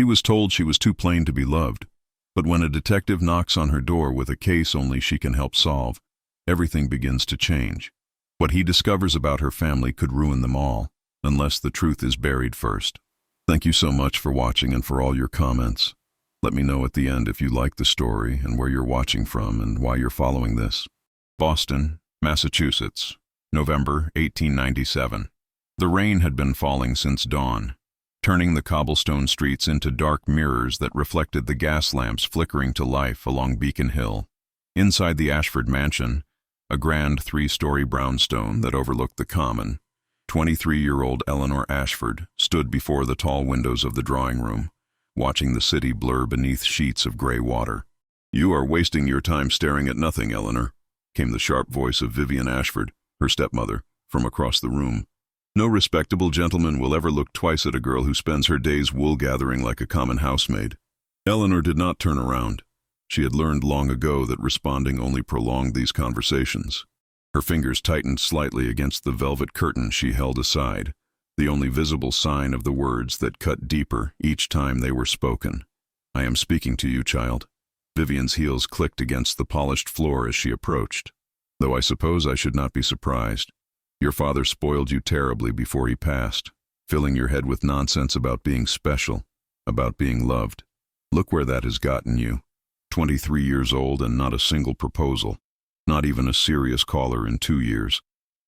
was told she was too plain to be loved. But when a detective knocks on her door with a case only she can help solve, everything begins to change. What he discovers about her family could ruin them all, unless the truth is buried first. Thank you so much for watching and for all your comments. Let me know at the end if you like the story and where you're watching from and why you're following this. Boston, Massachusetts, November 1897. The rain had been falling since dawn, turning the cobblestone streets into dark mirrors that reflected the gas lamps flickering to life along Beacon Hill. Inside the Ashford mansion, a grand 3-story brownstone that overlooked the common, 23-year-old Eleanor Ashford stood before the tall windows of the drawing room, watching the city blur beneath sheets of gray water. "You are wasting your time staring at nothing, Eleanor," came the sharp voice of Vivian Ashford, her stepmother, from across the room. "No respectable gentleman will ever look twice at a girl who spends her days wool-gathering like a common housemaid." Eleanor did not turn around. She had learned long ago that responding only prolonged these conversations. Her fingers tightened slightly against the velvet curtain she held aside, the only visible sign of the words that cut deeper each time they were spoken. "I am speaking to you, child." Vivian's heels clicked against the polished floor as she approached. "Though I suppose I should not be surprised. Your father spoiled you terribly before he passed, filling your head with nonsense about being special, about being loved. Look where that has gotten you. 23 years old and not a single proposal, not even a serious caller in 2 years.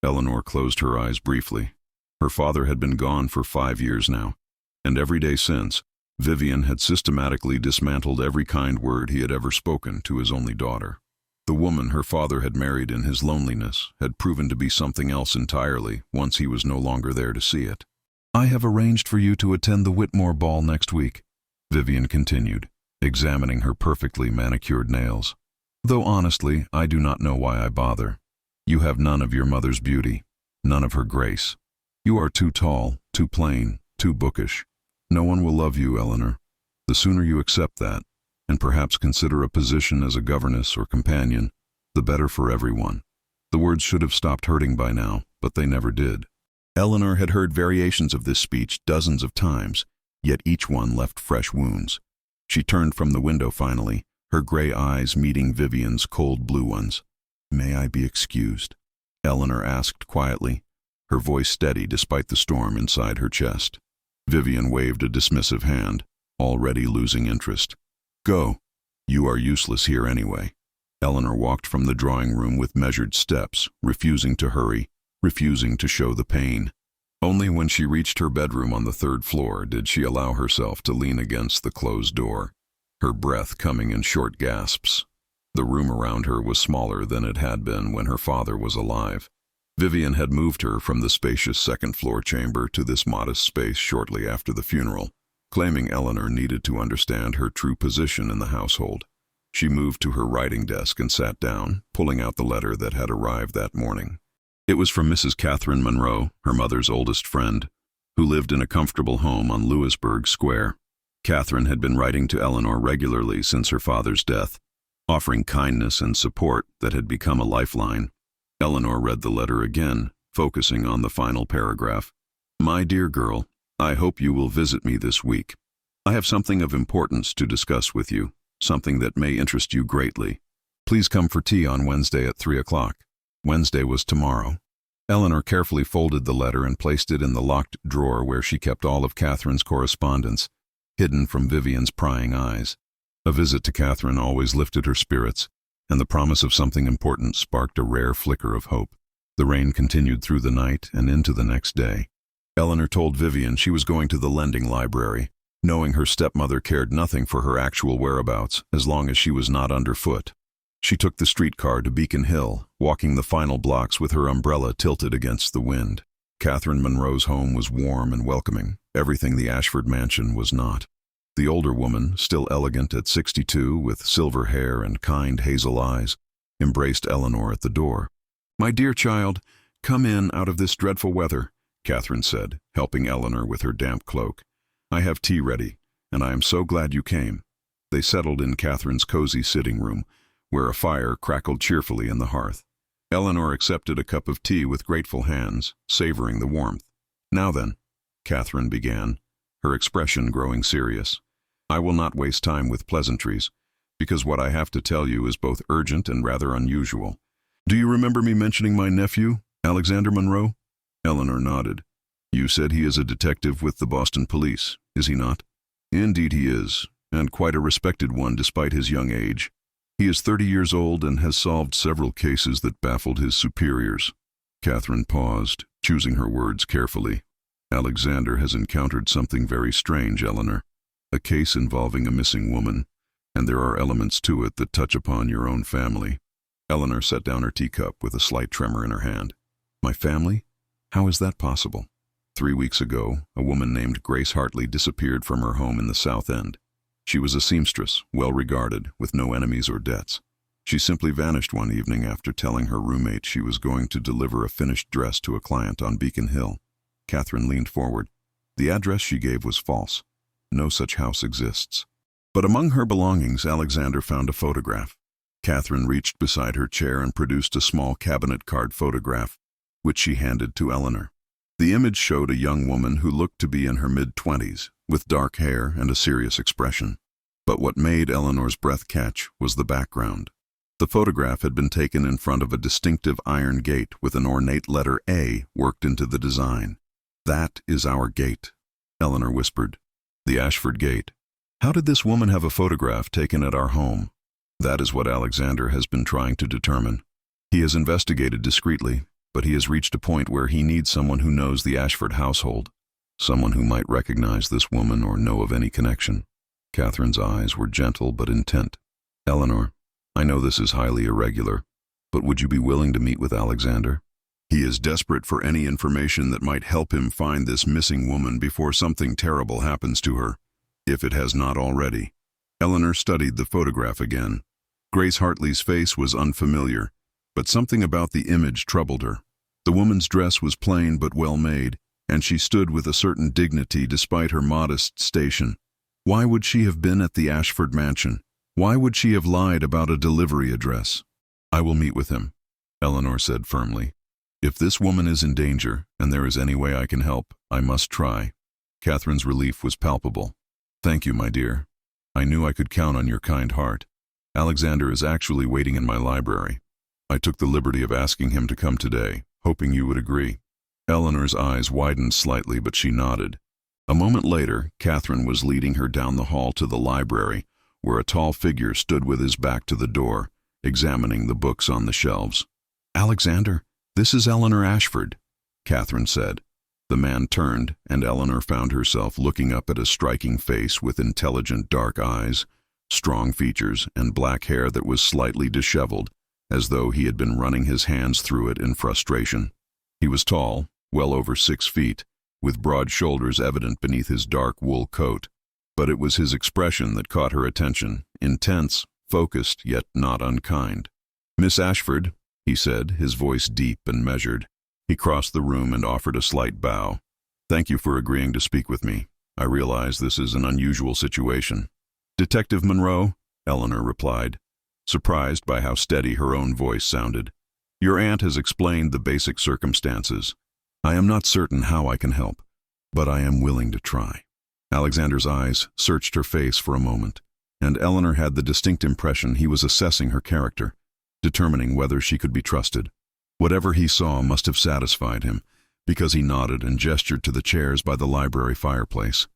Eleanor closed her eyes briefly. Her father had been gone for 5 years now, and every day since, Vivian had systematically dismantled every kind word he had ever spoken to his only daughter. The woman her father had married in his loneliness had proven to be something else entirely once he was no longer there to see it. "I have arranged for you to attend the Whitmore ball next week," Vivian continued, examining her perfectly manicured nails. "Though honestly, I do not know why I bother. You have none of your mother's beauty, none of her grace. You are too tall, too plain, too bookish. No one will love you, Eleanor. The sooner you accept that, and perhaps consider a position as a governess or companion, the better for everyone." The words should have stopped hurting by now, but they never did. Eleanor had heard variations of this speech dozens of times, yet each one left fresh wounds. She turned from the window finally, her gray eyes meeting Vivian's cold blue ones. "May I be excused?" Eleanor asked quietly, her voice steady despite the storm inside her chest. Vivian waved a dismissive hand, already losing interest. "Go. You are useless here anyway." Eleanor walked from the drawing room with measured steps, refusing to hurry, refusing to show the pain. Only when she reached her bedroom on the 3rd floor did she allow herself to lean against the closed door, her breath coming in short gasps. The room around her was smaller than it had been when her father was alive. Vivian had moved her from the spacious 2nd-floor chamber to this modest space shortly after the funeral, claiming Eleanor needed to understand her true position in the household. She moved to her writing desk and sat down, pulling out the letter that had arrived that morning. It was from Mrs. Catherine Monroe, her mother's oldest friend, who lived in a comfortable home on Louisburg Square. Catherine had been writing to Eleanor regularly since her father's death, offering kindness and support that had become a lifeline. Eleanor read the letter again, focusing on the final paragraph. "My dear girl, I hope you will visit me this week. I have something of importance to discuss with you, something that may interest you greatly. Please come for tea on Wednesday at 3 o'clock. Wednesday was tomorrow. Eleanor carefully folded the letter and placed it in the locked drawer where she kept all of Catherine's correspondence, hidden from Vivian's prying eyes. A visit to Catherine always lifted her spirits, and the promise of something important sparked a rare flicker of hope. The rain continued through the night and into the next day. Eleanor told Vivian she was going to the lending library, knowing her stepmother cared nothing for her actual whereabouts as long as she was not underfoot. She took the streetcar to Beacon Hill, walking the final blocks with her umbrella tilted against the wind. Catherine Monroe's home was warm and welcoming, everything the Ashford mansion was not. The older woman, still elegant at 62 with silver hair and kind hazel eyes, embraced Eleanor at the door. "My dear child, come in out of this dreadful weather," Catherine said, helping Eleanor with her damp cloak. "I have tea ready, and I am so glad you came." They settled in Catherine's cozy sitting room, where a fire crackled cheerfully in the hearth. Eleanor accepted a cup of tea with grateful hands, savoring the warmth. "Now then," Catherine began, her expression growing serious, I will not waste time with pleasantries, because what I have to tell you is both urgent and rather unusual. Do you remember me mentioning my nephew, Alexander Monroe? Eleanor nodded. You said he is a detective with the Boston police, is he not? Indeed he is, and quite a respected one despite his young age. He is 30 years old and has solved several cases that baffled his superiors. Catherine paused, choosing her words carefully. Alexander has encountered something very strange, Eleanor. A case involving a missing woman, and there are elements to it that touch upon your own family. Eleanor set down her teacup with a slight tremor in her hand. My family? How is that possible? 3 weeks ago, a woman named Grace Hartley disappeared from her home in the South End. She was a seamstress, well regarded, with no enemies or debts. She simply vanished one evening after telling her roommate she was going to deliver a finished dress to a client on Beacon Hill. Catherine leaned forward. The address she gave was false. No such house exists. But among her belongings, Alexander found a photograph. Catherine reached beside her chair and produced a small cabinet card photograph, which she handed to Eleanor. The image showed a young woman who looked to be in her mid-20s, with dark hair and a serious expression. But what made Eleanor's breath catch was the background. The photograph had been taken in front of a distinctive iron gate with an ornate letter A worked into the design. That is our gate, Eleanor whispered. The Ashford gate. How did this woman have a photograph taken at our home? That is what Alexander has been trying to determine. He has investigated discreetly, but he has reached a point where he needs someone who knows the Ashford household, someone who might recognize this woman or know of any connection. Catherine's eyes were gentle but intent. Eleanor, I know this is highly irregular, but would you be willing to meet with Alexander? He is desperate for any information that might help him find this missing woman before something terrible happens to her, if it has not already. Eleanor studied the photograph again. Grace Hartley's face was unfamiliar, but something about the image troubled her. The woman's dress was plain but well made, and she stood with a certain dignity despite her modest station. Why would she have been at the Ashford mansion? Why would she have lied about a delivery address? I will meet with him, Eleanor said firmly. If this woman is in danger, and there is any way I can help, I must try. Catherine's relief was palpable. Thank you, my dear. I knew I could count on your kind heart. Alexander is actually waiting in my library. I took the liberty of asking him to come today, hoping you would agree. Eleanor's eyes widened slightly, but she nodded. A moment later, Catherine was leading her down the hall to the library, where a tall figure stood with his back to the door, examining the books on the shelves. Alexander, this is Eleanor Ashford, Catherine said. The man turned, and Eleanor found herself looking up at a striking face with intelligent dark eyes, strong features, and black hair that was slightly disheveled, as though he had been running his hands through it in frustration. He was tall, well over 6 feet, with broad shoulders evident beneath his dark wool coat. But it was his expression that caught her attention, intense, focused, yet not unkind. Miss Ashford, he said, his voice deep and measured. He crossed the room and offered a slight bow. Thank you for agreeing to speak with me. I realize this is an unusual situation. Detective Monroe, Eleanor replied, surprised by how steady her own voice sounded. Your aunt has explained the basic circumstances. I am not certain how I can help, but I am willing to try. Alexander's eyes searched her face for a moment, and Eleanor had the distinct impression he was assessing her character, determining whether she could be trusted. Whatever he saw must have satisfied him, because he nodded and gestured to the chairs by the library fireplace.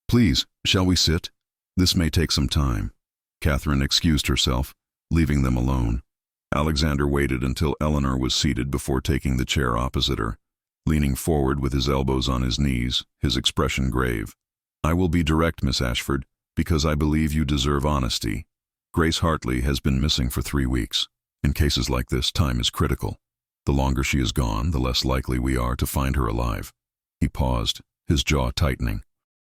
Please, shall we sit? This may take some time. Catherine excused herself, leaving them alone. Alexander waited until Eleanor was seated before taking the chair opposite her, leaning forward with his elbows on his knees, his expression grave. I will be direct, Miss Ashford, because I believe you deserve honesty. Grace Hartley has been missing for 3 weeks. In cases like this, time is critical. The longer she is gone, the less likely we are to find her alive. He paused, his jaw tightening.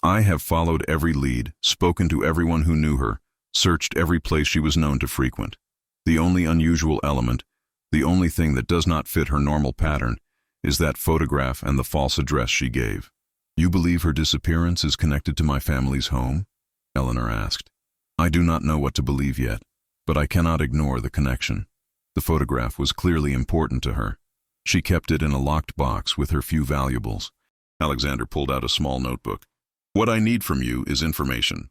I have followed every lead, spoken to everyone who knew her, searched every place she was known to frequent. The only unusual element, the only thing that does not fit her normal pattern, is that photograph and the false address she gave. You believe her disappearance is connected to my family's home? Eleanor asked. I do not know what to believe yet, but I cannot ignore the connection. The photograph was clearly important to her. She kept it in a locked box with her few valuables. Alexander pulled out a small notebook. What I need from you is information.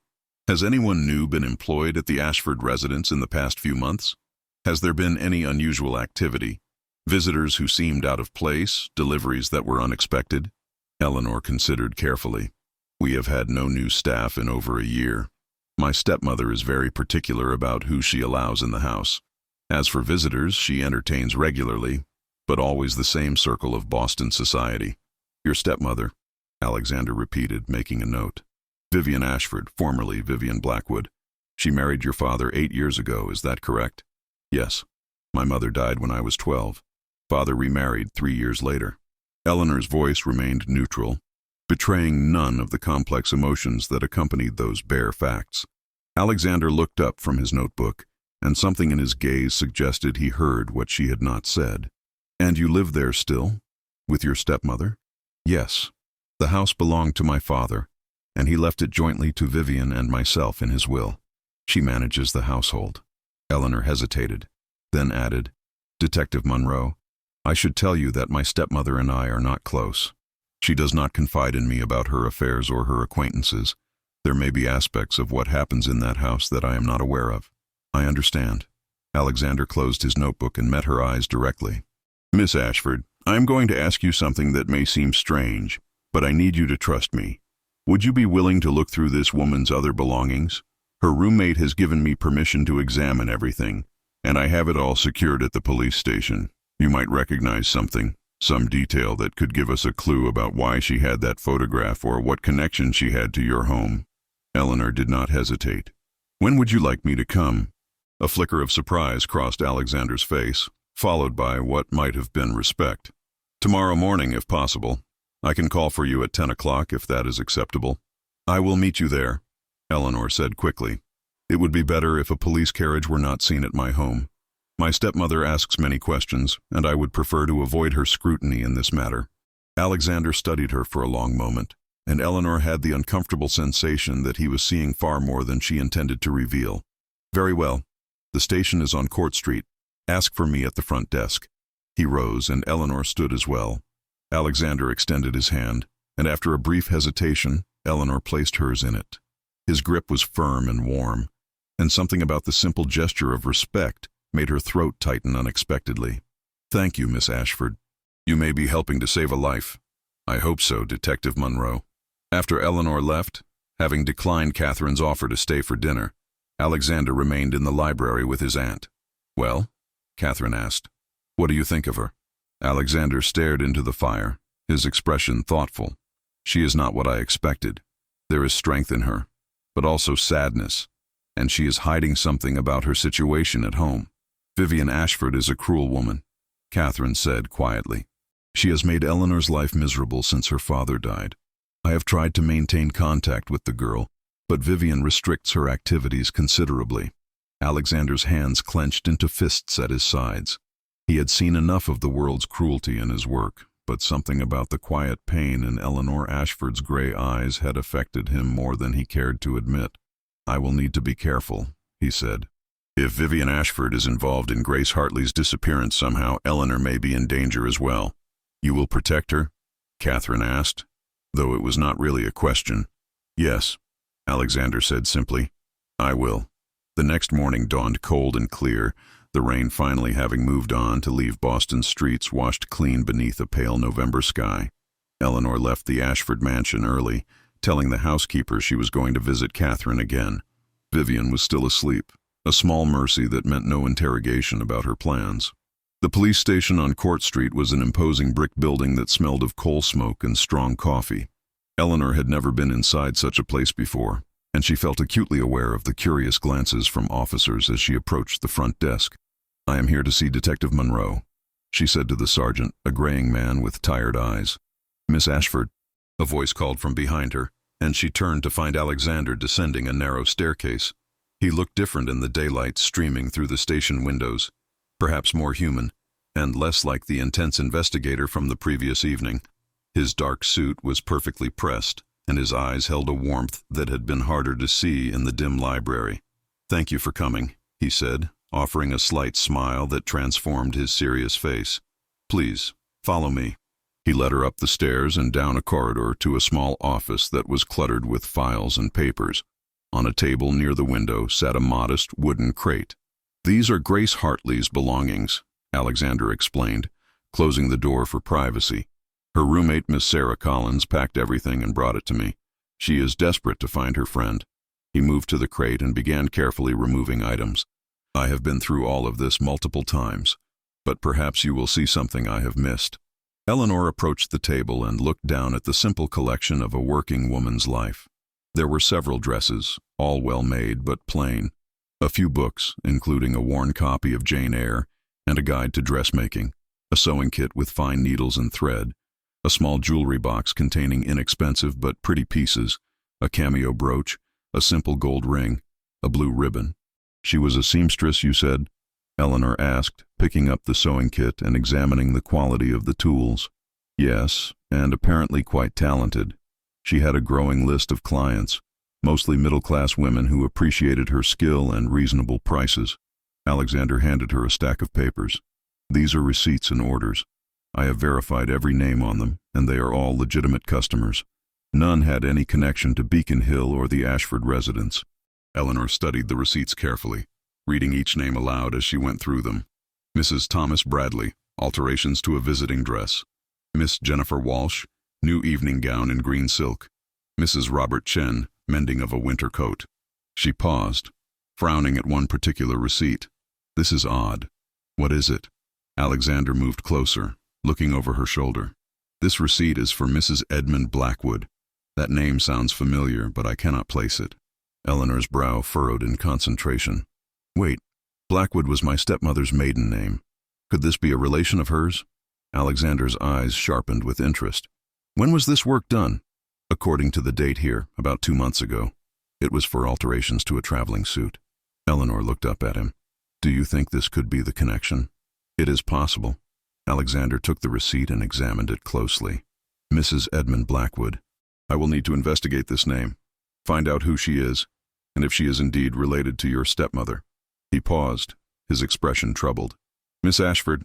Has anyone new been employed at the Ashford residence in the past few months? Has there been any unusual activity? Visitors who seemed out of place, deliveries that were unexpected? Eleanor considered carefully. We have had no new staff in over a year. My stepmother is very particular about who she allows in the house. As for visitors, she entertains regularly, but always the same circle of Boston society. Your stepmother, Alexander repeated, making a note. Vivian Ashford, formerly Vivian Blackwood. She married your father 8 years ago, is that correct? Yes. My mother died when I was 12. Father remarried 3 years later. Eleanor's voice remained neutral, betraying none of the complex emotions that accompanied those bare facts. Alexander looked up from his notebook, and something in his gaze suggested he heard what she had not said. And you live there still? With your stepmother? Yes. The house belonged to my father, and he left it jointly to Vivian and myself in his will. She manages the household. Eleanor hesitated, then added, Detective Monroe, I should tell you that my stepmother and I are not close. She does not confide in me about her affairs or her acquaintances. There may be aspects of what happens in that house that I am not aware of. I understand. Alexander closed his notebook and met her eyes directly. Miss Ashford, I am going to ask you something that may seem strange, but I need you to trust me. Would you be willing to look through this woman's other belongings? Her roommate has given me permission to examine everything, and I have it all secured at the police station. You might recognize something, some detail that could give us a clue about why she had that photograph or what connection she had to your home. Eleanor did not hesitate. When would you like me to come? A flicker of surprise crossed Alexander's face, followed by what might have been respect. Tomorrow morning, if possible. I can call for you at 10 o'clock if that is acceptable. I will meet you there, Eleanor said quickly. It would be better if a police carriage were not seen at my home. My stepmother asks many questions, and I would prefer to avoid her scrutiny in this matter. Alexander studied her for a long moment, and Eleanor had the uncomfortable sensation that he was seeing far more than she intended to reveal. Very well. The station is on Court Street. Ask for me at the front desk. He rose, and Eleanor stood as well. Alexander extended his hand, and after a brief hesitation, Eleanor placed hers in it. His grip was firm and warm, and something about the simple gesture of respect made her throat tighten unexpectedly. Thank you, Miss Ashford. You may be helping to save a life. I hope so, Detective Monroe. After Eleanor left, having declined Catherine's offer to stay for dinner, Alexander remained in the library with his aunt. Well? Catherine asked. What do you think of her? Alexander stared into the fire, his expression thoughtful. She is not what I expected. There is strength in her, but also sadness, and she is hiding something about her situation at home. Vivian Ashford is a cruel woman, Catherine said quietly. She has made Eleanor's life miserable since her father died. I have tried to maintain contact with the girl, but Vivian restricts her activities considerably. Alexander's hands clenched into fists at his sides. He had seen enough of the world's cruelty in his work, but something about the quiet pain in Eleanor Ashford's gray eyes had affected him more than he cared to admit. I will need to be careful, he said. If Vivian Ashford is involved in Grace Hartley's disappearance somehow, Eleanor may be in danger as well. You will protect her? Catherine asked, though it was not really a question. Yes, Alexander said simply. I will. The next morning dawned cold and clear, the rain finally having moved on to leave Boston's streets washed clean beneath a pale November sky. Eleanor left the Ashford mansion early, telling the housekeeper she was going to visit Catherine again. Vivian was still asleep, a small mercy that meant no interrogation about her plans. The police station on Court Street was an imposing brick building that smelled of coal smoke and strong coffee. Eleanor had never been inside such a place before, and she felt acutely aware of the curious glances from officers as she approached the front desk. I am here to see Detective Monroe, she said to the sergeant, a graying man with tired eyes. Miss Ashford, a voice called from behind her, and she turned to find Alexander descending a narrow staircase. He looked different in the daylight streaming through the station windows, perhaps more human, and less like the intense investigator from the previous evening. His dark suit was perfectly pressed, and his eyes held a warmth that had been harder to see in the dim library. Thank you for coming, he said, offering a slight smile that transformed his serious face. Please, follow me. He led her up the stairs and down a corridor to a small office that was cluttered with files and papers. On a table near the window sat a modest wooden crate. "These are Grace Hartley's belongings," Alexander explained, closing the door for privacy. "Her roommate, Miss Sarah Collins, packed everything and brought it to me. She is desperate to find her friend." He moved to the crate and began carefully removing items. "I have been through all of this multiple times, but perhaps you will see something I have missed." Eleanor approached the table and looked down at the simple collection of a working woman's life. There were several dresses, all well made but plain. A few books, including a worn copy of Jane Eyre and a guide to dressmaking, a sewing kit with fine needles and thread, a small jewelry box containing inexpensive but pretty pieces, a cameo brooch, a simple gold ring, a blue ribbon. "She was a seamstress, you said?" Eleanor asked, picking up the sewing kit and examining the quality of the tools. "Yes, and apparently quite talented. She had a growing list of clients, mostly middle-class women who appreciated her skill and reasonable prices." Alexander handed her a stack of papers. "These are receipts and orders. I have verified every name on them, and they are all legitimate customers. None had any connection to Beacon Hill or the Ashford residence." Eleanor studied the receipts carefully, reading each name aloud as she went through them. "Mrs. Thomas Bradley, alterations to a visiting dress. Miss Jennifer Walsh, new evening gown in green silk. Mrs. Robert Chen, mending of a winter coat." She paused, frowning at one particular receipt. "This is odd. What is it?" Alexander moved closer, looking over her shoulder. "This receipt is for Mrs. Edmund Blackwood. That name sounds familiar, but I cannot place it." Eleanor's brow furrowed in concentration. "Wait, Blackwood was my stepmother's maiden name. Could this be a relation of hers?" Alexander's eyes sharpened with interest. "When was this work done?" "According to the date here, about 2 months ago. It was for alterations to a traveling suit." Eleanor looked up at him. "Do you think this could be the connection?" "It is possible." Alexander took the receipt and examined it closely. "Mrs. Edmund Blackwood. I will need to investigate this name, find out who she is, and if she is indeed related to your stepmother." He paused, his expression troubled. "Miss Ashford,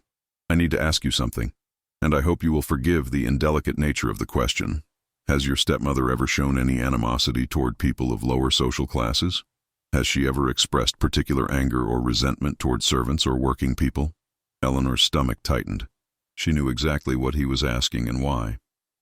I need to ask you something, and I hope you will forgive the indelicate nature of the question. Has your stepmother ever shown any animosity toward people of lower social classes? Has she ever expressed particular anger or resentment toward servants or working people?" Eleanor's stomach tightened. She knew exactly what he was asking and why.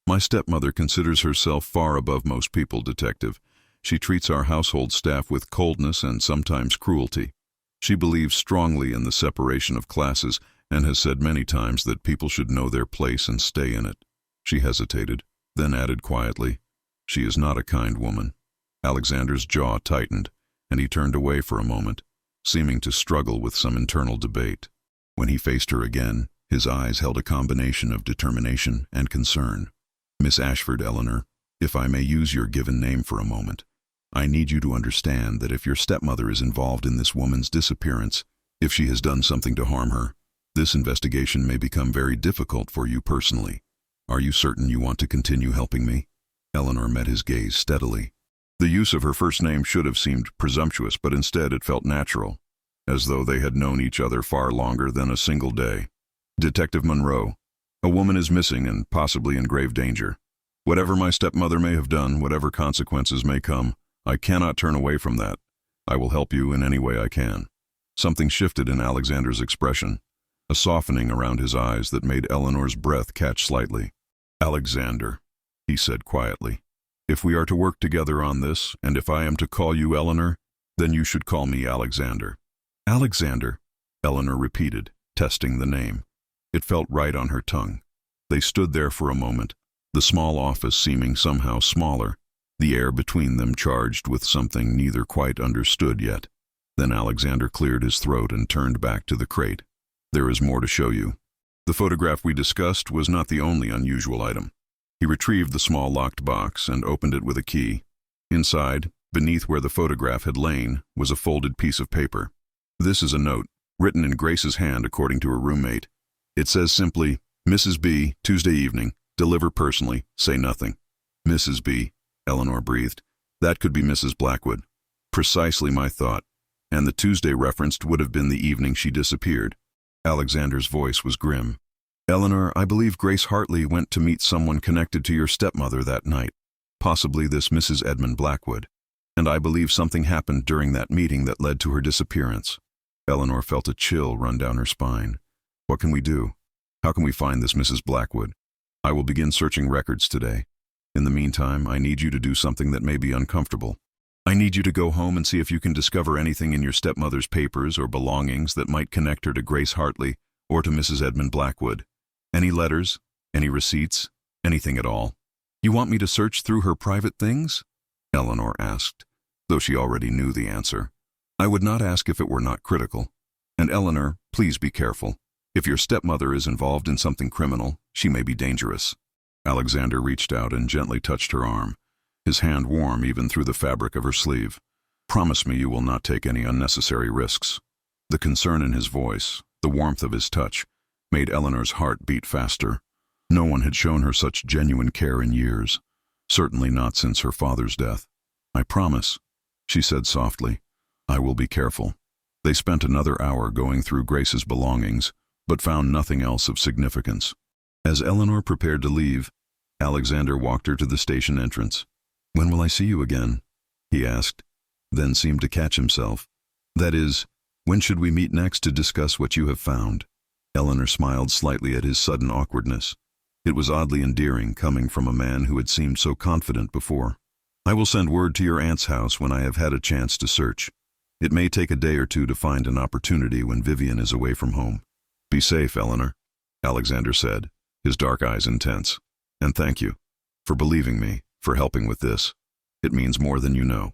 "My stepmother considers herself far above most people, Detective. She treats our household staff with coldness and sometimes cruelty. She believes strongly in the separation of classes and has said many times that people should know their place and stay in it." She hesitated, then added quietly, "She is not a kind woman." Alexander's jaw tightened, and he turned away for a moment, seeming to struggle with some internal debate. When he faced her again, his eyes held a combination of determination and concern. "Miss Ashford, Eleanor, if I may use your given name for a moment, I need you to understand that if your stepmother is involved in this woman's disappearance, if she has done something to harm her, this investigation may become very difficult for you personally. Are you certain you want to continue helping me?" Eleanor met his gaze steadily. The use of her first name should have seemed presumptuous, but instead it felt natural, as though they had known each other far longer than a single day. "Detective Monroe, a woman is missing and possibly in grave danger. Whatever my stepmother may have done, whatever consequences may come, I cannot turn away from that. I will help you in any way I can." Something shifted in Alexander's expression, a softening around his eyes that made Eleanor's breath catch slightly. "Alexander," he said quietly, "if we are to work together on this, and if I am to call you Eleanor, then you should call me Alexander." "Alexander," Eleanor repeated, testing the name. It felt right on her tongue. They stood there for a moment, the small office seeming somehow smaller, the air between them charged with something neither quite understood yet. Then Alexander cleared his throat and turned back to the crate. "There is more to show you. The photograph we discussed was not the only unusual item." He retrieved the small locked box and opened it with a key. Inside, beneath where the photograph had lain, was a folded piece of paper. "This is a note, written in Grace's hand according to her roommate. It says simply, 'Mrs. B, Tuesday evening, deliver personally, say nothing.'" "Mrs. B," Eleanor breathed. "That could be Mrs. Blackwood." "Precisely my thought. And the Tuesday referenced would have been the evening she disappeared." Alexander's voice was grim. "Eleanor, I believe Grace Hartley went to meet someone connected to your stepmother that night, possibly this Mrs. Edmund Blackwood." And I believe something happened during that meeting that led to her disappearance. Eleanor felt a chill run down her spine. What can we do? How can we find this Mrs. Blackwood? I will begin searching records today. In the meantime, I need you to do something that may be uncomfortable. I need you to go home and see if you can discover anything in your stepmother's papers or belongings that might connect her to Grace Hartley or to Mrs. Edmund Blackwood. Any letters? Any receipts? Anything at all? You want me to search through her private things? Eleanor asked, though she already knew the answer. I would not ask if it were not critical. And Eleanor, please be careful. If your stepmother is involved in something criminal, she may be dangerous. Alexander reached out and gently touched her arm, his hand warm even through the fabric of her sleeve. Promise me you will not take any unnecessary risks. The concern in his voice, the warmth of his touch, made Eleanor's heart beat faster. No one had shown her such genuine care in years, certainly not since her father's death. I promise, she said softly. I will be careful. They spent another hour going through Grace's belongings, but found nothing else of significance. As Eleanor prepared to leave, Alexander walked her to the station entrance. When will I see you again? He asked, then seemed to catch himself. That is, when should we meet next to discuss what you have found? Eleanor smiled slightly at his sudden awkwardness. It was oddly endearing coming from a man who had seemed so confident before. I will send word to your aunt's house when I have had a chance to search. It may take a day or two to find an opportunity when Vivian is away from home. Be safe, Eleanor, Alexander said, his dark eyes intense. And thank you for believing me, for helping with this. It means more than you know.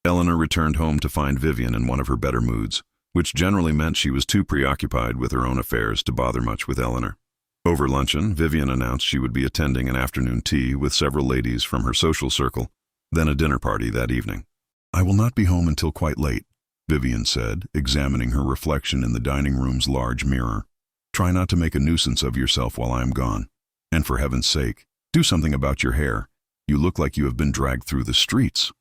Eleanor returned home to find Vivian in one of her better moods, which generally meant she was too preoccupied with her own affairs to bother much with Eleanor. Over luncheon, Vivian announced she would be attending an afternoon tea with several ladies from her social circle, then a dinner party that evening. I will not be home until quite late, Vivian said, examining her reflection in the dining room's large mirror. Try not to make a nuisance of yourself while I am gone. And for heaven's sake, do something about your hair. You look like you have been dragged through the streets.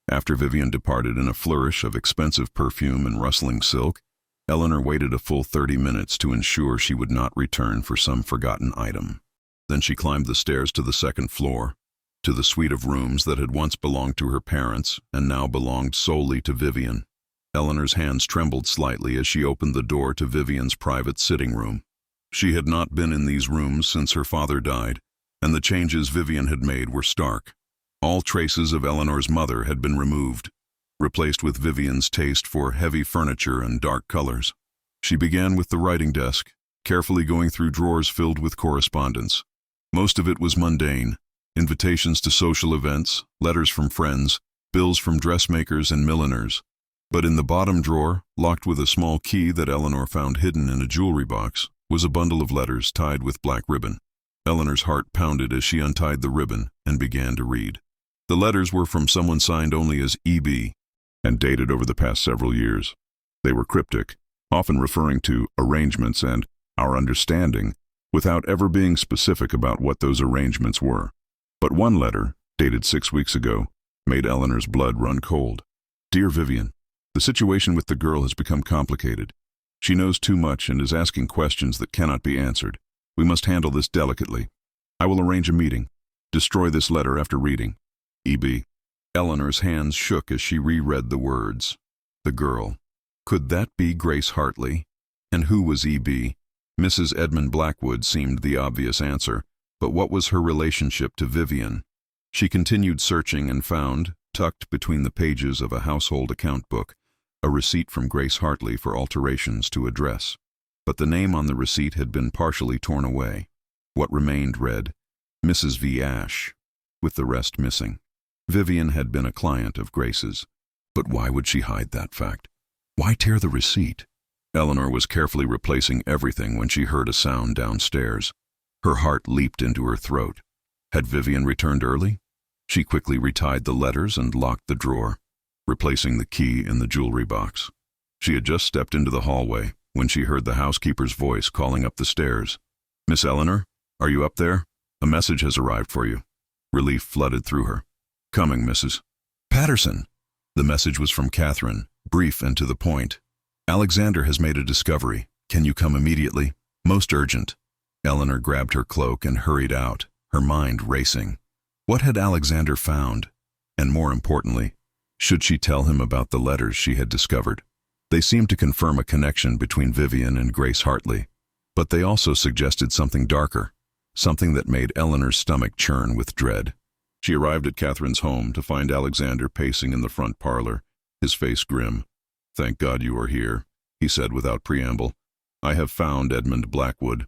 After Vivian departed in a flourish of expensive perfume and rustling silk, Eleanor waited a full 30 minutes to ensure she would not return for some forgotten item. Then she climbed the stairs to the second floor, to the suite of rooms that had once belonged to her parents and now belonged solely to Vivian. Eleanor's hands trembled slightly as she opened the door to Vivian's private sitting room. She had not been in these rooms since her father died, and the changes Vivian had made were stark. All traces of Eleanor's mother had been removed, replaced with Vivian's taste for heavy furniture and dark colors. She began with the writing desk, carefully going through drawers filled with correspondence. Most of it was mundane: invitations to social events, letters from friends, bills from dressmakers and milliners. But in the bottom drawer, locked with a small key that Eleanor found hidden in a jewelry box, was a bundle of letters tied with black ribbon. Eleanor's heart pounded as she untied the ribbon and began to read. The letters were from someone signed only as E.B. and dated over the past several years. They were cryptic, often referring to arrangements and our understanding, without ever being specific about what those arrangements were. But one letter, dated 6 weeks ago, made Eleanor's blood run cold. Dear Vivian, the situation with the girl has become complicated. She knows too much and is asking questions that cannot be answered. We must handle this delicately. I will arrange a meeting. Destroy this letter after reading. E.B. Eleanor's hands shook as she reread the words. The girl. Could that be Grace Hartley? And who was E.B.? Mrs. Edmund Blackwood seemed the obvious answer, but what was her relationship to Vivian? She continued searching and found, tucked between the pages of a household account book, a receipt from Grace Hartley for alterations to a dress. But the name on the receipt had been partially torn away. What remained read, Mrs. V. Ash, with the rest missing. Vivian had been a client of Grace's, but why would she hide that fact? Why tear the receipt? Eleanor was carefully replacing everything when she heard a sound downstairs. Her heart leaped into her throat. Had Vivian returned early? She quickly retied the letters and locked the drawer, replacing the key in the jewelry box. She had just stepped into the hallway when she heard the housekeeper's voice calling up the stairs. Miss Eleanor, are you up there? A message has arrived for you. Relief flooded through her. Coming, Mrs. Patterson. The message was from Catherine, brief and to the point. Alexander has made a discovery. Can you come immediately? Most urgent. Eleanor grabbed her cloak and hurried out, her mind racing. What had Alexander found? And more importantly, Should she tell him about the letters she had discovered? They seemed to confirm a connection between Vivian and Grace Hartley, but they also suggested something darker, something that made Eleanor's stomach churn with dread. She arrived at Catherine's home to find Alexander pacing in the front parlor, his face grim. "Thank God you are here," he said without preamble. "I have found Edmund Blackwood.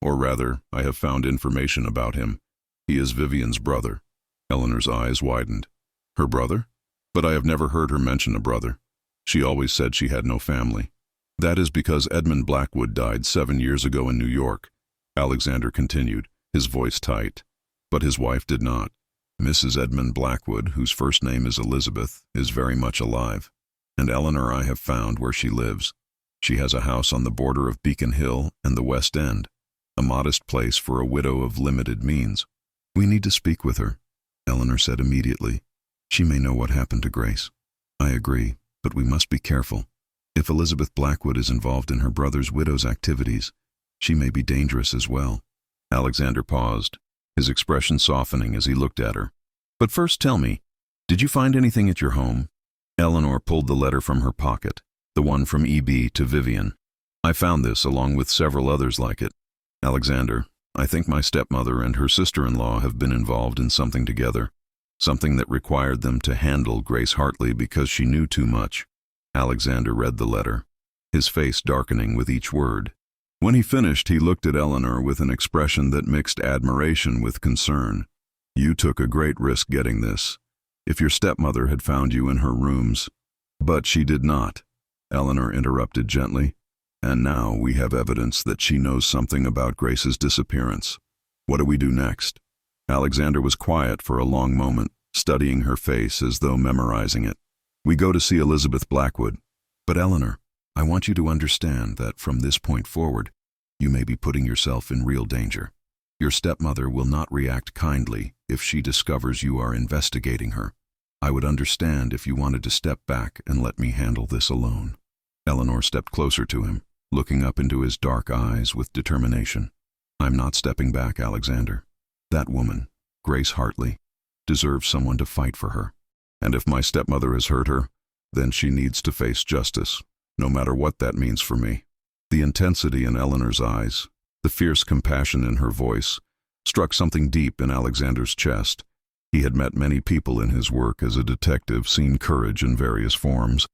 Or rather, I have found information about him. He is Vivian's brother." Eleanor's eyes widened. Her brother? But I have never heard her mention a brother. She always said she had no family. "That is because Edmund Blackwood died 7 years ago in New York," Alexander continued, his voice tight. "But his wife did not. Mrs. Edmund Blackwood, whose first name is Elizabeth, is very much alive. And Eleanor I have found where she lives. She has a house on the border of Beacon Hill and the West End, a modest place for a widow of limited means." "We need to speak with her," Eleanor said immediately. "She may know what happened to Grace." "I agree, but we must be careful. If Elizabeth Blackwood is involved in her brother's widow's activities, she may be dangerous as well." Alexander paused, his expression softening as he looked at her. "But first tell me, did you find anything at your home?" Eleanor pulled the letter from her pocket, the one from E.B. to Vivian. "I found this along with several others like it. Alexander, I think my stepmother and her sister-in-law have been involved in something together, something that required them to handle Grace Hartley because she knew too much." Alexander read the letter, his face darkening with each word. When he finished, he looked at Eleanor with an expression that mixed admiration with concern. "You took a great risk getting this. If your stepmother had found you in her rooms—" "But she did not," Eleanor interrupted gently. "And now we have evidence that she knows something about Grace's disappearance. What do we do next?" Alexander was quiet for a long moment, studying her face as though memorizing it. "We go to see Elizabeth Blackwood. But Eleanor, I want you to understand that from this point forward, you may be putting yourself in real danger. Your stepmother will not react kindly if she discovers you are investigating her. I would understand if you wanted to step back and let me handle this alone." Eleanor stepped closer to him, looking up into his dark eyes with determination. "I'm not stepping back, Alexander. That woman, Grace Hartley, deserves someone to fight for her. And if my stepmother has hurt her, then she needs to face justice, no matter what that means for me." The intensity in Eleanor's eyes, the fierce compassion in her voice, struck something deep in Alexander's chest. He had met many people in his work as a detective, seen courage in various forms,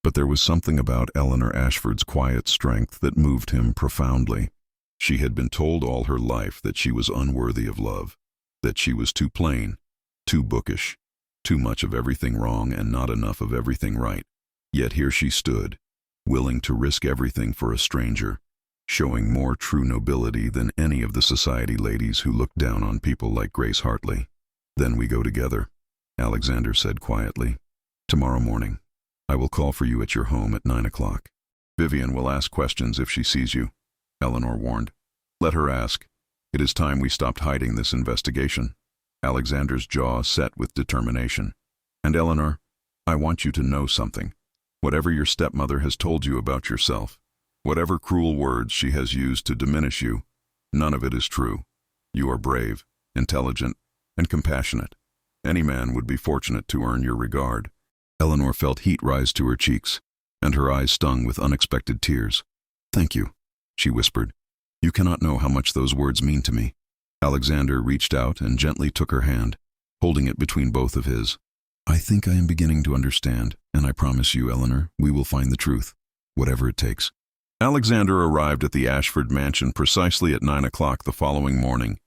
but there was something about Eleanor Ashford's quiet strength that moved him profoundly. She had been told all her life that she was unworthy of love, that she was too plain, too bookish, too much of everything wrong and not enough of everything right. Yet here she stood, willing to risk everything for a stranger, showing more true nobility than any of the society ladies who looked down on people like Grace Hartley. "Then we go together," Alexander said quietly. "Tomorrow morning. I will call for you at your home at 9 o'clock. Vivian will ask questions if she sees you," Eleanor warned. "Let her ask. It is time we stopped hiding this investigation." Alexander's jaw set with determination. "And Eleanor, I want you to know something. Whatever your stepmother has told you about yourself, whatever cruel words she has used to diminish you, none of it is true. You are brave, intelligent, and compassionate. Any man would be fortunate to earn your regard." Eleanor felt heat rise to her cheeks, and her eyes stung with unexpected tears. "Thank you," she whispered. "You cannot know how much those words mean to me." Alexander reached out and gently took her hand, holding it between both of his. "I think I am beginning to understand, and I promise you, Eleanor, we will find the truth, whatever it takes." Alexander arrived at the Ashford mansion precisely at 9 o'clock the following morning,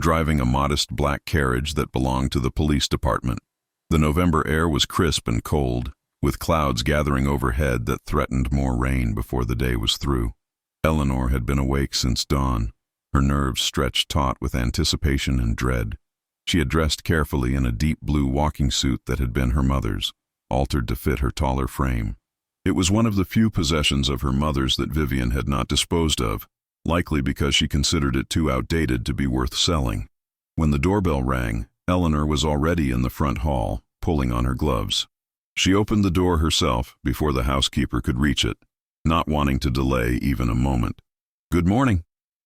driving a modest black carriage that belonged to the police department. The November air was crisp and cold, with clouds gathering overhead that threatened more rain before the day was through. Eleanor had been awake since dawn, her nerves stretched taut with anticipation and dread. She had dressed carefully in a deep blue walking suit that had been her mother's, altered to fit her taller frame. It was one of the few possessions of her mother's that Vivian had not disposed of, likely because she considered it too outdated to be worth selling. When the doorbell rang, Eleanor was already in the front hall, pulling on her gloves. She opened the door herself before the housekeeper could reach it, not wanting to delay even a moment. "Good morning,"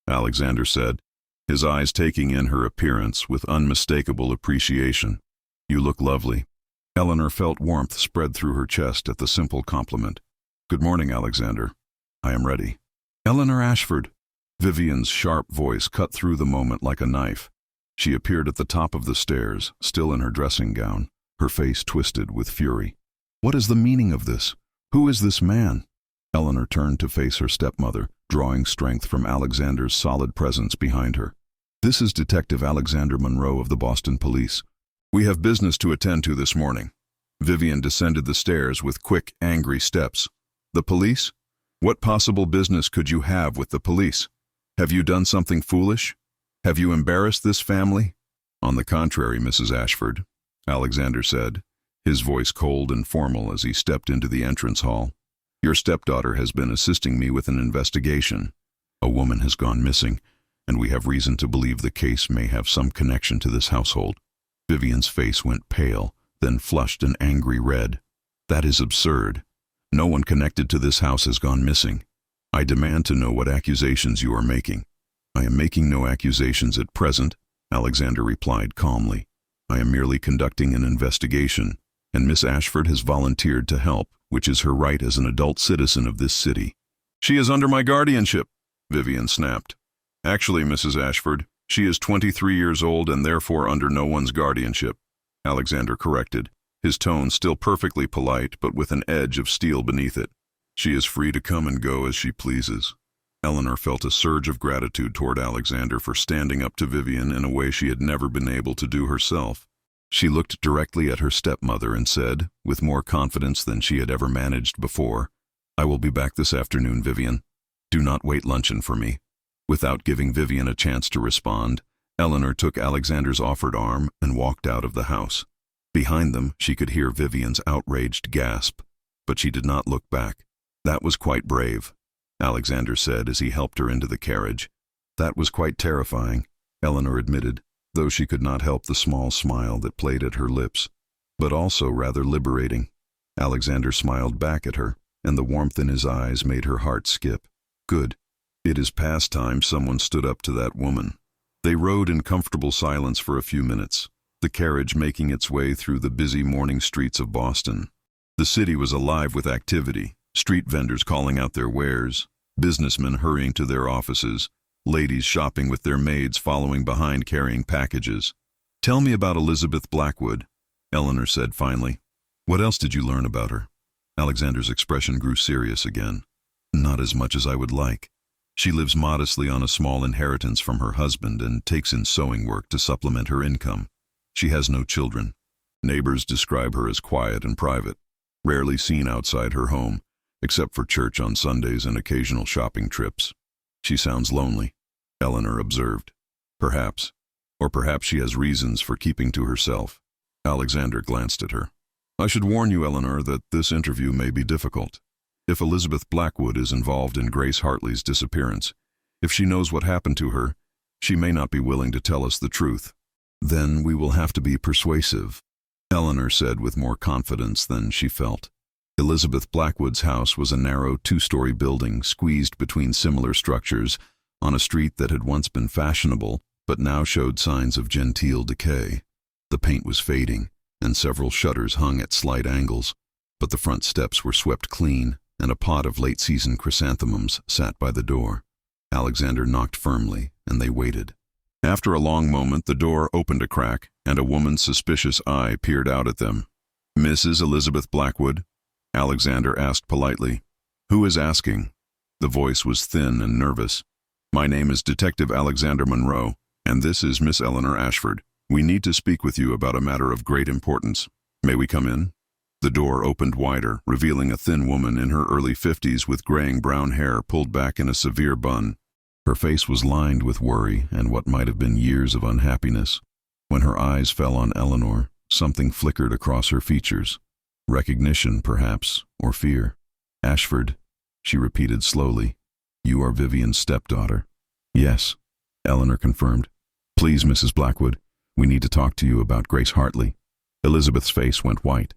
Alexander said, his eyes taking in her appearance with unmistakable appreciation. "You look lovely." Eleanor felt warmth spread through her chest at the simple compliment. "Good morning, Alexander. I am ready." "Eleanor Ashford." Vivian's sharp voice cut through the moment like a knife. She appeared at the top of the stairs, still in her dressing gown, her face twisted with fury. "What is the meaning of this? Who is this man?" Eleanor turned to face her stepmother, drawing strength from Alexander's solid presence behind her. "This is Detective Alexander Monroe of the Boston Police. We have business to attend to this morning." Vivian descended the stairs with quick, angry steps. "The police? What possible business could you have with the police? Have you done something foolish? Have you embarrassed this family?" "On the contrary, Mrs. Ashford," Alexander said, his voice cold and formal as he stepped into the entrance hall. "Your stepdaughter has been assisting me with an investigation. A woman has gone missing, and we have reason to believe the case may have some connection to this household." Vivian's face went pale, then flushed an angry red. "That is absurd. No one connected to this house has gone missing. I demand to know what accusations you are making." "I am making no accusations at present," Alexander replied calmly. "I am merely conducting an investigation, and Miss Ashford has volunteered to help, which is her right as an adult citizen of this city." "She is under my guardianship," Vivian snapped. "Actually, Mrs. Ashford, she is 23 years old and therefore under no one's guardianship," Alexander corrected, his tone still perfectly polite but with an edge of steel beneath it. "She is free to come and go as she pleases." Eleanor felt a surge of gratitude toward Alexander for standing up to Vivian in a way she had never been able to do herself. She looked directly at her stepmother and said, with more confidence than she had ever managed before, "I will be back this afternoon, Vivian. Do not wait luncheon for me." Without giving Vivian a chance to respond, Eleanor took Alexander's offered arm and walked out of the house. Behind them, she could hear Vivian's outraged gasp, but she did not look back. "That was quite brave," Alexander said as he helped her into the carriage. "That was quite terrifying," Eleanor admitted, though she could not help the small smile that played at her lips. "But also rather liberating." Alexander smiled back at her, and the warmth in his eyes made her heart skip. "Good. It is past time someone stood up to that woman." They rode in comfortable silence for a few minutes, the carriage making its way through the busy morning streets of Boston. The city was alive with activity, street vendors calling out their wares, businessmen hurrying to their offices, ladies shopping with their maids following behind carrying packages. "Tell me about Elizabeth Blackwood," Eleanor said finally. "What else did you learn about her?" Alexander's expression grew serious again. "Not as much as I would like. She lives modestly on a small inheritance from her husband and takes in sewing work to supplement her income. She has no children. Neighbors describe her as quiet and private, rarely seen outside her home, except for church on Sundays and occasional shopping trips. She sounds lonely," Eleanor observed. "Perhaps. Or perhaps she has reasons for keeping to herself." Alexander glanced at her. "I should warn you, Eleanor, that this interview may be difficult. If Elizabeth Blackwood is involved in Grace Hartley's disappearance, if she knows what happened to her, she may not be willing to tell us the truth. Then we will have to be persuasive," Eleanor said with more confidence than she felt. Elizabeth Blackwood's house was a narrow two-story building squeezed between similar structures on a street that had once been fashionable but now showed signs of genteel decay. The paint was fading, and several shutters hung at slight angles, but the front steps were swept clean, and a pot of late-season chrysanthemums sat by the door. Alexander knocked firmly, and they waited. After a long moment, the door opened a crack, and a woman's suspicious eye peered out at them. "Mrs. Elizabeth Blackwood?" Alexander asked politely. "Who is asking?" The voice was thin and nervous. "My name is Detective Alexander Monroe, and this is Miss Eleanor Ashford. We need to speak with you about a matter of great importance. May we come in?" The door opened wider, revealing a thin woman in her early 50s with graying brown hair pulled back in a severe bun. Her face was lined with worry and what might have been years of unhappiness. When her eyes fell on Eleanor, something flickered across her features. Recognition, perhaps, or fear. "Ashford," she repeated slowly. "You are Vivian's stepdaughter." "Yes," Eleanor confirmed. "Please, Mrs. Blackwood, we need to talk to you about Grace Hartley." Elizabeth's face went white.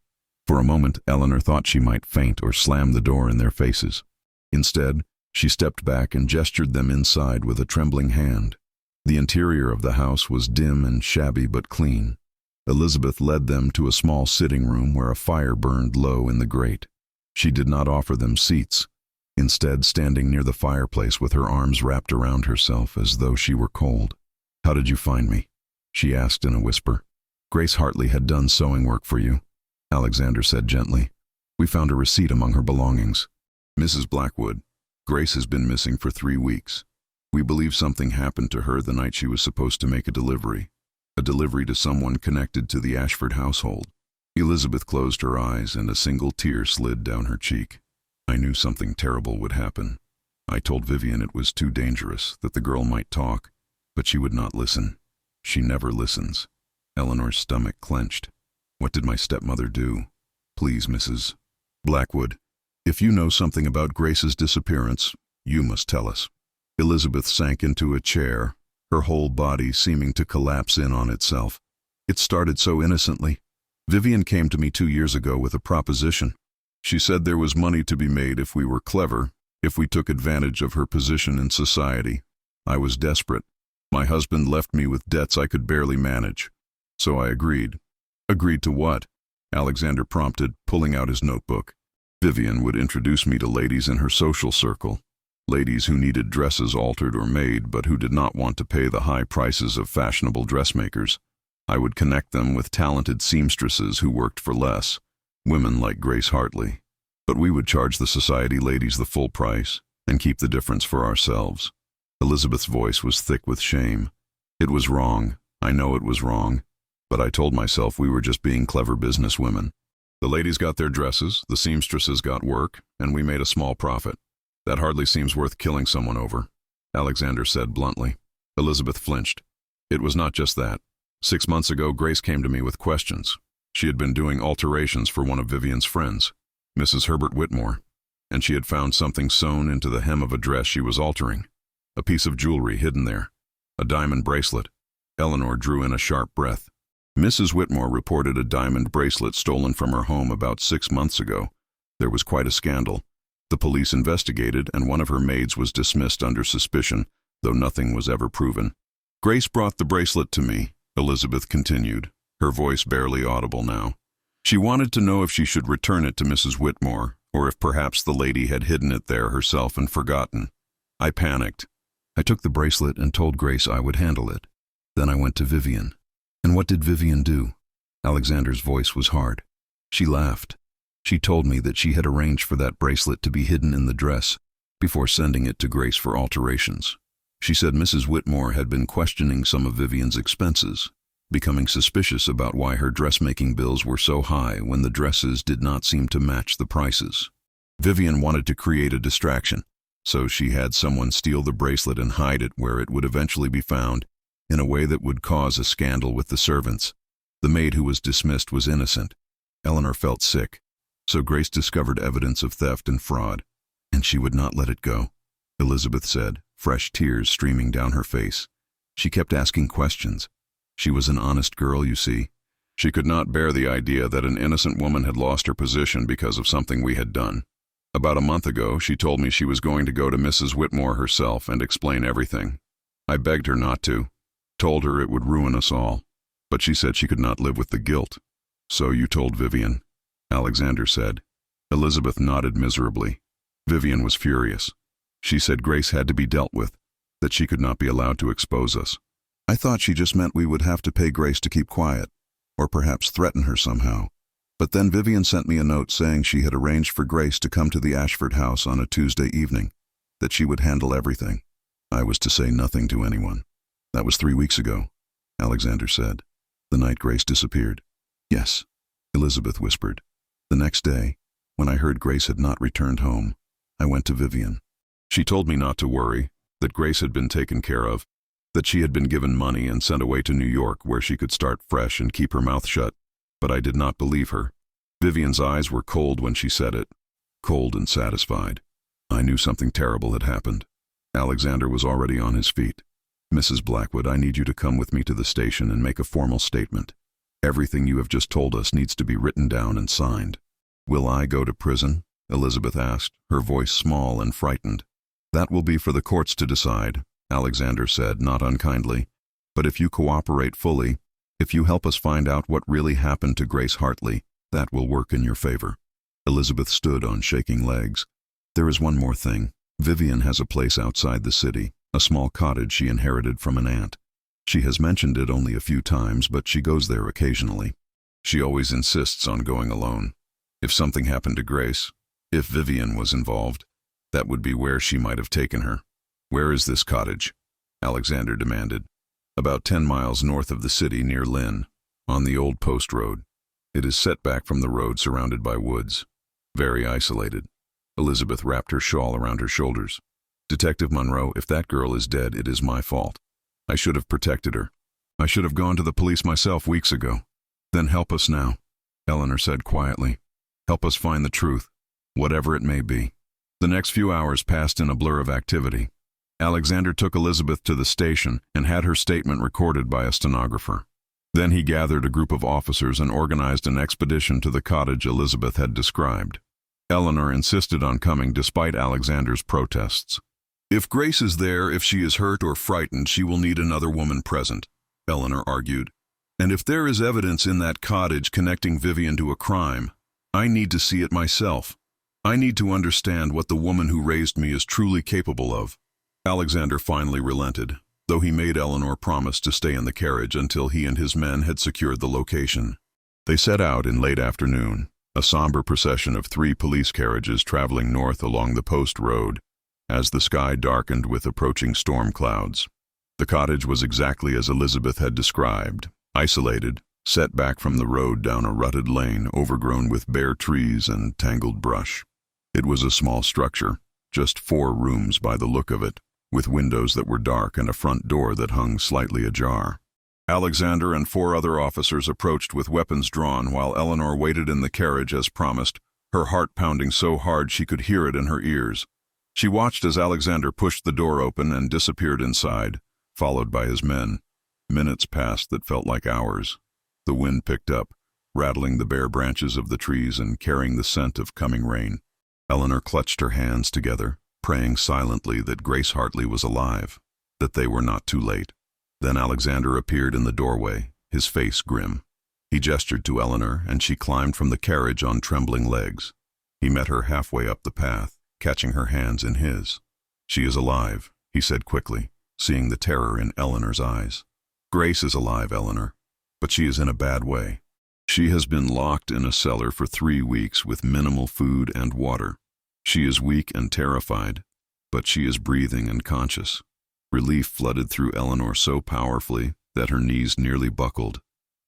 For a moment, Eleanor thought she might faint or slam the door in their faces. Instead, she stepped back and gestured them inside with a trembling hand. The interior of the house was dim and shabby but clean. Elizabeth led them to a small sitting room where a fire burned low in the grate. She did not offer them seats, instead standing near the fireplace with her arms wrapped around herself as though she were cold. "How did you find me?" she asked in a whisper. "Grace Hartley had done sewing work for you," Alexander said gently. "We found a receipt among her belongings." "Mrs. Blackwood, Grace has been missing for 3 weeks. We believe something happened to her the night she was supposed to make a delivery to someone connected to the Ashford household." Elizabeth closed her eyes and a single tear slid down her cheek. "I knew something terrible would happen. I told Vivian it was too dangerous, that the girl might talk, but she would not listen. She never listens." Eleanor's stomach clenched. "What did my stepmother do? Please, Mrs. Blackwood, if you know something about Grace's disappearance, you must tell us." Elizabeth sank into a chair, her whole body seeming to collapse in on itself. "It started so innocently. Vivian came to me 2 years ago with a proposition. She said there was money to be made if we were clever, if we took advantage of her position in society. I was desperate. My husband left me with debts I could barely manage. So I agreed." "Agreed to what?" Alexander prompted, pulling out his notebook. "Vivian would introduce me to ladies in her social circle. Ladies who needed dresses altered or made, but who did not want to pay the high prices of fashionable dressmakers. I would connect them with talented seamstresses who worked for less, women like Grace Hartley. But we would charge the society ladies the full price and keep the difference for ourselves." Elizabeth's voice was thick with shame. "It was wrong. I know it was wrong. But I told myself we were just being clever businesswomen. The ladies got their dresses, the seamstresses got work, and we made a small profit. That hardly seems worth killing someone over," Alexander said bluntly. Elizabeth flinched. "It was not just that. 6 months ago, Grace came to me with questions. She had been doing alterations for one of Vivian's friends, Mrs. Herbert Whitmore, and she had found something sewn into the hem of a dress she was altering. A piece of jewelry hidden there. A diamond bracelet." Eleanor drew in a sharp breath. "Mrs. Whitmore reported a diamond bracelet stolen from her home about 6 months ago. There was quite a scandal. The police investigated, and one of her maids was dismissed under suspicion, though nothing was ever proven. Grace brought the bracelet to me," Elizabeth continued, her voice barely audible now. "She wanted to know if she should return it to Mrs. Whitmore, or if perhaps the lady had hidden it there herself and forgotten. I panicked. I took the bracelet and told Grace I would handle it. Then I went to Vivian." "And what did Vivian do?" Alexander's voice was hard. "She laughed. She told me that she had arranged for that bracelet to be hidden in the dress before sending it to Grace for alterations. She said Mrs. Whitmore had been questioning some of Vivian's expenses, becoming suspicious about why her dressmaking bills were so high when the dresses did not seem to match the prices. Vivian wanted to create a distraction, so she had someone steal the bracelet and hide it where it would eventually be found, in a way that would cause a scandal with the servants. The maid who was dismissed was innocent." Eleanor felt sick. "So Grace discovered evidence of theft and fraud, and she would not let it go," Elizabeth said, fresh tears streaming down her face. "She kept asking questions. She was an honest girl, you see. She could not bear the idea that an innocent woman had lost her position because of something we had done. About a month ago, she told me she was going to go to Mrs. Whitmore herself and explain everything. I begged her not to. Told her it would ruin us all, but she said she could not live with the guilt." "So you told Vivian," Alexander said. Elizabeth nodded miserably. Vivian was furious. She said Grace had to be dealt with, that she could not be allowed to expose us. I thought she just meant we would have to pay Grace to keep quiet, or perhaps threaten her somehow. But then Vivian sent me a note saying she had arranged for Grace to come to the Ashford house on a Tuesday evening, that she would handle everything. I was to say nothing to anyone. That was 3 weeks ago, Alexander said. The night Grace disappeared. Yes, Elizabeth whispered. The next day, when I heard Grace had not returned home, I went to Vivian. She told me not to worry, that Grace had been taken care of, that she had been given money and sent away to New York where she could start fresh and keep her mouth shut. But I did not believe her. Vivian's eyes were cold when she said it, cold and satisfied. I knew something terrible had happened. Alexander was already on his feet. Mrs. Blackwood, I need you to come with me to the station and make a formal statement. Everything you have just told us needs to be written down and signed. Will I go to prison? Elizabeth asked, her voice small and frightened. That will be for the courts to decide, Alexander said, not unkindly. But if you cooperate fully, If you help us find out what really happened to Grace Hartley, that will work in your favor." Elizabeth stood on shaking legs. "There is one more thing. Vivian has a place outside the city, a small cottage she inherited from an aunt. She has mentioned it only a few times, but she goes there occasionally. She always insists on going alone. If something happened to Grace, if Vivian was involved, that would be where she might have taken her." "Where is this cottage?" Alexander demanded. "About 10 miles north of the city, near Lynn, on the old post road. It is set back from the road, surrounded by woods. Very isolated." Elizabeth wrapped her shawl around her shoulders. "Detective Monroe, if that girl is dead, it is my fault. I should have protected her. I should have gone to the police myself weeks ago." "Then help us now," Eleanor said quietly. "Help us find the truth, whatever it may be." The next few hours passed in a blur of activity. Alexander took Elizabeth to the station and had her statement recorded by a stenographer. Then he gathered a group of officers and organized an expedition to the cottage Elizabeth had described. Eleanor insisted on coming despite Alexander's protests. "If Grace is there, if she is hurt or frightened, she will need another woman present," Eleanor argued. "And if there is evidence in that cottage connecting Vivian to a crime, I need to see it myself. I need to understand what the woman who raised me is truly capable of." Alexander finally relented, though he made Eleanor promise to stay in the carriage until he and his men had secured the location. They set out in late afternoon, a somber procession of 3 police carriages traveling north along the post road, as the sky darkened with approaching storm clouds. The cottage was exactly as Elizabeth had described, isolated, set back from the road down a rutted lane overgrown with bare trees and tangled brush. It was a small structure, just 4 rooms by the look of it, with windows that were dark and a front door that hung slightly ajar. Alexander and 4 other officers approached with weapons drawn while Eleanor waited in the carriage as promised, her heart pounding so hard she could hear it in her ears. She watched as Alexander pushed the door open and disappeared inside, followed by his men. Minutes passed that felt like hours. The wind picked up, rattling the bare branches of the trees and carrying the scent of coming rain. Eleanor clutched her hands together, praying silently that Grace Hartley was alive, that they were not too late. Then Alexander appeared in the doorway, his face grim. He gestured to Eleanor, and she climbed from the carriage on trembling legs. He met her halfway up the path, catching her hands in his. "She is alive," he said quickly, seeing the terror in Eleanor's eyes. "Grace is alive, Eleanor, but she is in a bad way. She has been locked in a cellar for 3 weeks with minimal food and water. She is weak and terrified, but she is breathing and conscious." Relief flooded through Eleanor so powerfully that her knees nearly buckled.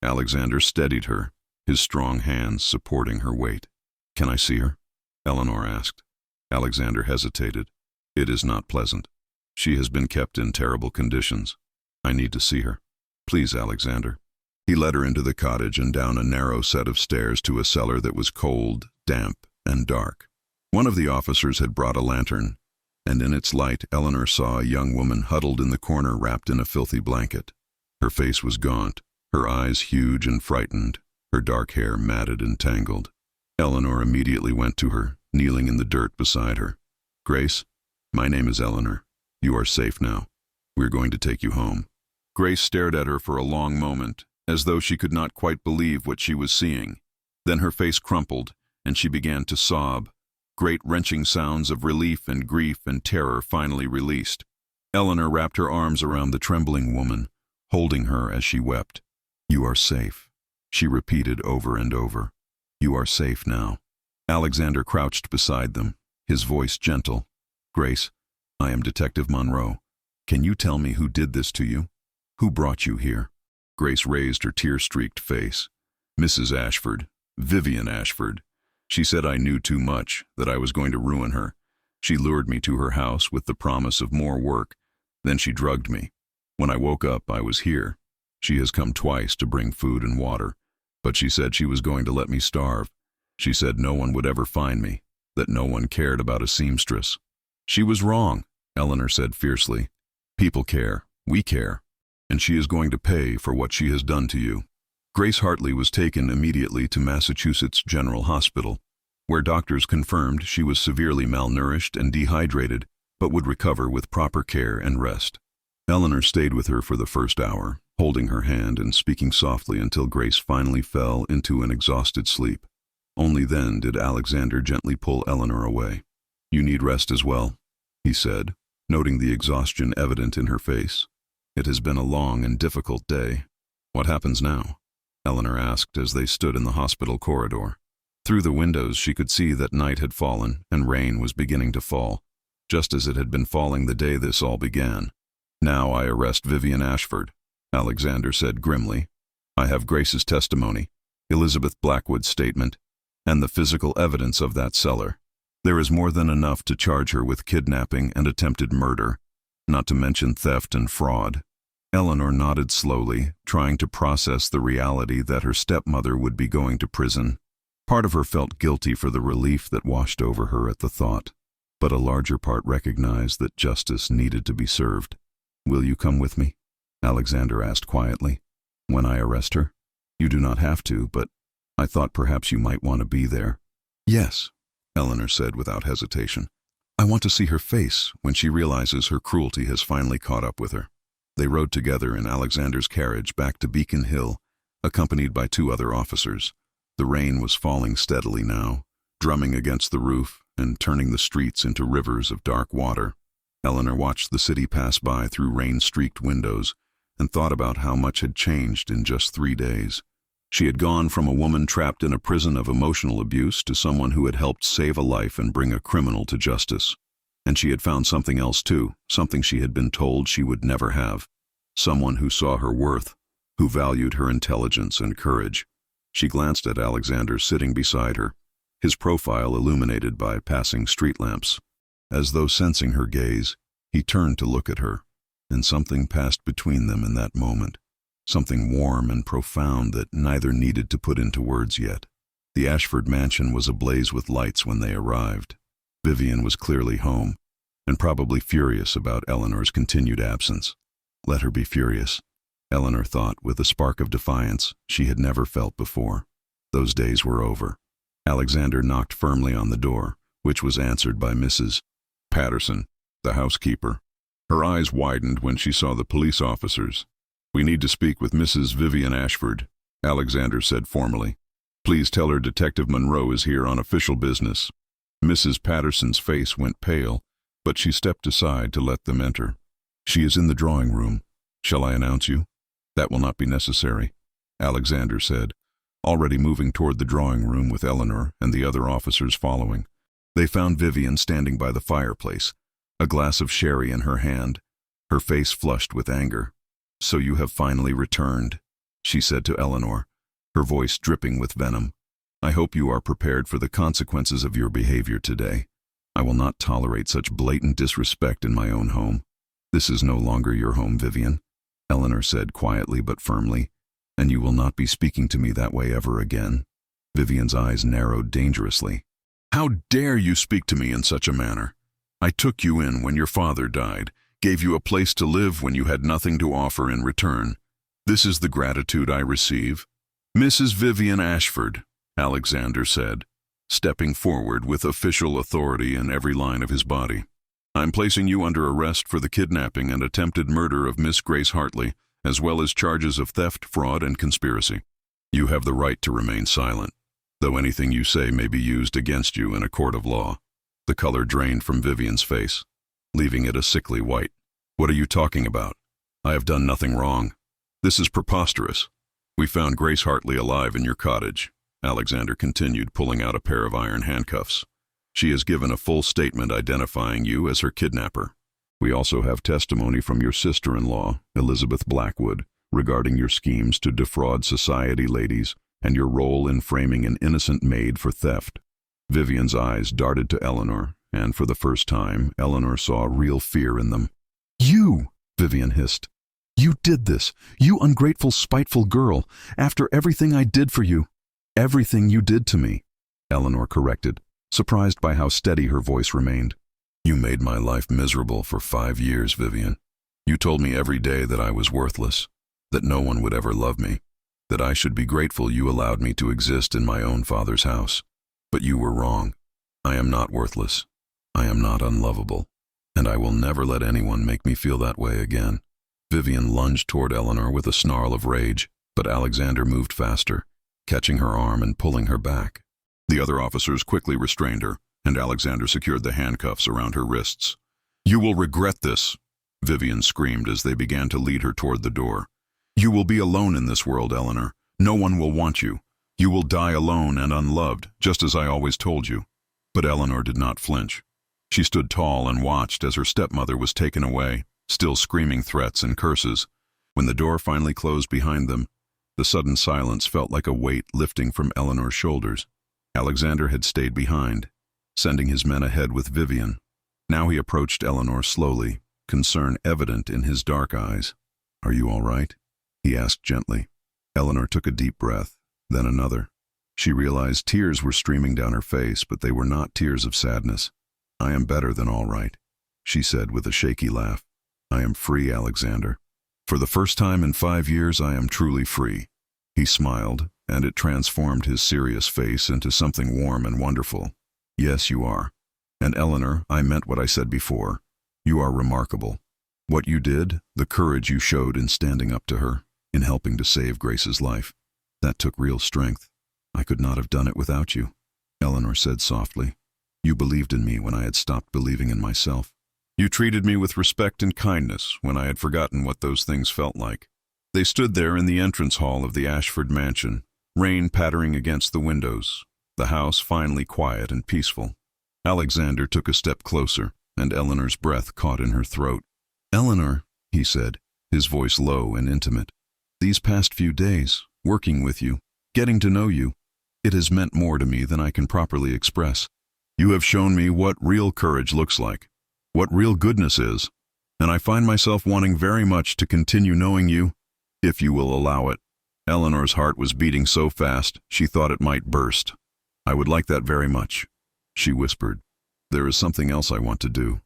Alexander steadied her, his strong hands supporting her weight. "Can I see her?" Eleanor asked. Alexander hesitated. "It is not pleasant. She has been kept in terrible conditions. I need to see her. Please, Alexander." He led her into the cottage and down a narrow set of stairs to a cellar that was cold, damp, and dark. One of the officers had brought a lantern, and in its light Eleanor saw a young woman huddled in the corner wrapped in a filthy blanket. Her face was gaunt, her eyes huge and frightened, her dark hair matted and tangled. Eleanor immediately went to her, kneeling in the dirt beside her. "Grace, my name is Eleanor. You are safe now. We're going to take you home." Grace stared at her for a long moment, as though she could not quite believe what she was seeing. Then her face crumpled, and she began to sob. Great wrenching sounds of relief and grief and terror finally released. Eleanor wrapped her arms around the trembling woman, holding her as she wept. "You are safe," she repeated over and over. "You are safe now." Alexander crouched beside them, his voice gentle. "Grace, I am Detective Monroe. Can you tell me who did this to you? Who brought you here?" Grace raised her tear-streaked face. "Mrs. Ashford, Vivian Ashford. She said I knew too much, that I was going to ruin her. She lured me to her house with the promise of more work. Then she drugged me. When I woke up, I was here. She has come twice to bring food and water, but she said she was going to let me starve. She said no one would ever find me, that no one cared about a seamstress." "She was wrong," Eleanor said fiercely. "People care. We care. And she is going to pay for what she has done to you." Grace Hartley was taken immediately to Massachusetts General Hospital, where doctors confirmed she was severely malnourished and dehydrated, but would recover with proper care and rest. Eleanor stayed with her for the first hour, holding her hand and speaking softly until Grace finally fell into an exhausted sleep. Only then did Alexander gently pull Eleanor away. "You need rest as well," he said, noting the exhaustion evident in her face. "It has been a long and difficult day." "What happens now?" Eleanor asked as they stood in the hospital corridor. Through the windows she could see that night had fallen and rain was beginning to fall, just as it had been falling the day this all began. "Now I arrest Vivian Ashford," Alexander said grimly. "I have Grace's testimony, Elizabeth Blackwood's statement, and the physical evidence of that cellar. There is more than enough to charge her with kidnapping and attempted murder, not to mention theft and fraud." Eleanor nodded slowly, trying to process the reality that her stepmother would be going to prison. Part of her felt guilty for the relief that washed over her at the thought, but a larger part recognized that justice needed to be served. "Will you come with me?" Alexander asked quietly. "When I arrest her?" "You do not have to, but I thought perhaps you might want to be there." "Yes," Eleanor said without hesitation. "I want to see her face when she realizes her cruelty has finally caught up with her." They rode together in Alexander's carriage back to Beacon Hill, accompanied by 2 other officers. The rain was falling steadily now, drumming against the roof and turning the streets into rivers of dark water. Eleanor watched the city pass by through rain-streaked windows and thought about how much had changed in just 3 days. She had gone from a woman trapped in a prison of emotional abuse to someone who had helped save a life and bring a criminal to justice. And she had found something else too, something she had been told she would never have. Someone who saw her worth, who valued her intelligence and courage. She glanced at Alexander sitting beside her, his profile illuminated by passing street lamps. As though sensing her gaze, he turned to look at her, and something passed between them in that moment. Something warm and profound that neither needed to put into words yet. The Ashford mansion was ablaze with lights when they arrived. Vivian was clearly home, and probably furious about Eleanor's continued absence. Let her be furious, Eleanor thought with a spark of defiance she had never felt before. Those days were over. Alexander knocked firmly on the door, which was answered by Mrs. Patterson, the housekeeper. Her eyes widened when she saw the police officers. "We need to speak with Mrs. Vivian Ashford," Alexander said formally. "Please tell her Detective Monroe is here on official business." Mrs. Patterson's face went pale, but she stepped aside to let them enter. "She is in the drawing room. Shall I announce you?" "That will not be necessary," Alexander said, already moving toward the drawing room with Eleanor and the other officers following. They found Vivian standing by the fireplace, a glass of sherry in her hand, her face flushed with anger. "So you have finally returned," she said to Eleanor, her voice dripping with venom. "I hope you are prepared for the consequences of your behavior today. I will not tolerate such blatant disrespect in my own home." "This is no longer your home, Vivian," Eleanor said quietly but firmly, "and you will not be speaking to me that way ever again." Vivian's eyes narrowed dangerously. "How dare you speak to me in such a manner? I took you in when your father died, gave you a place to live when you had nothing to offer in return. This is the gratitude I receive." "Mrs. Vivian Ashford," Alexander said, stepping forward with official authority in every line of his body. "I'm placing you under arrest for the kidnapping and attempted murder of Miss Grace Hartley, as well as charges of theft, fraud, and conspiracy. You have the right to remain silent, though anything you say may be used against you in a court of law." The color drained from Vivian's face, leaving it a sickly white. "What are you talking about? I have done nothing wrong. This is preposterous. We found Grace Hartley alive in your cottage," Alexander continued, pulling out a pair of iron handcuffs. "She has given a full statement identifying you as her kidnapper. We also have testimony from your sister-in-law, Elizabeth Blackwood, regarding your schemes to defraud society ladies and your role in framing an innocent maid for theft." Vivian's eyes darted to Eleanor, and for the first time, Eleanor saw real fear in them. "You!" Vivian hissed. "You did this, you ungrateful, spiteful girl, after everything I did for you." "Everything you did to me," Eleanor corrected, surprised by how steady her voice remained. "You made my life miserable for 5 years, Vivian. You told me every day that I was worthless, that no one would ever love me, that I should be grateful you allowed me to exist in my own father's house. But you were wrong. I am not worthless. I am not unlovable, and I will never let anyone make me feel that way again." Vivian lunged toward Eleanor with a snarl of rage, but Alexander moved faster, catching her arm and pulling her back. The other officers quickly restrained her, and Alexander secured the handcuffs around her wrists. "You will regret this," Vivian screamed as they began to lead her toward the door. "You will be alone in this world, Eleanor. No one will want you. You will die alone and unloved, just as I always told you." But Eleanor did not flinch. She stood tall and watched as her stepmother was taken away, still screaming threats and curses. When the door finally closed behind them, the sudden silence felt like a weight lifting from Eleanor's shoulders. Alexander had stayed behind, sending his men ahead with Vivian. Now he approached Eleanor slowly, concern evident in his dark eyes. "Are you all right?" he asked gently. Eleanor took a deep breath, then another. She realized tears were streaming down her face, but they were not tears of sadness. "I am better than all right," she said with a shaky laugh. "I am free, Alexander. For the first time in 5 years, I am truly free." He smiled, and it transformed his serious face into something warm and wonderful. "Yes, you are. And Eleanor, I meant what I said before. You are remarkable. What you did, the courage you showed in standing up to her, in helping to save Grace's life, that took real strength. I could not have done it without you," Eleanor said softly. "You believed in me when I had stopped believing in myself. You treated me with respect and kindness when I had forgotten what those things felt like." They stood there in the entrance hall of the Ashford mansion, rain pattering against the windows, the house finally quiet and peaceful. Alexander took a step closer, and Eleanor's breath caught in her throat. "Eleanor," he said, his voice low and intimate, "these past few days, working with you, getting to know you, it has meant more to me than I can properly express. You have shown me what real courage looks like, what real goodness is, and I find myself wanting very much to continue knowing you, if you will allow it." Eleanor's heart was beating so fast she thought it might burst. "I would like that very much," she whispered. "There is something else I want to do,"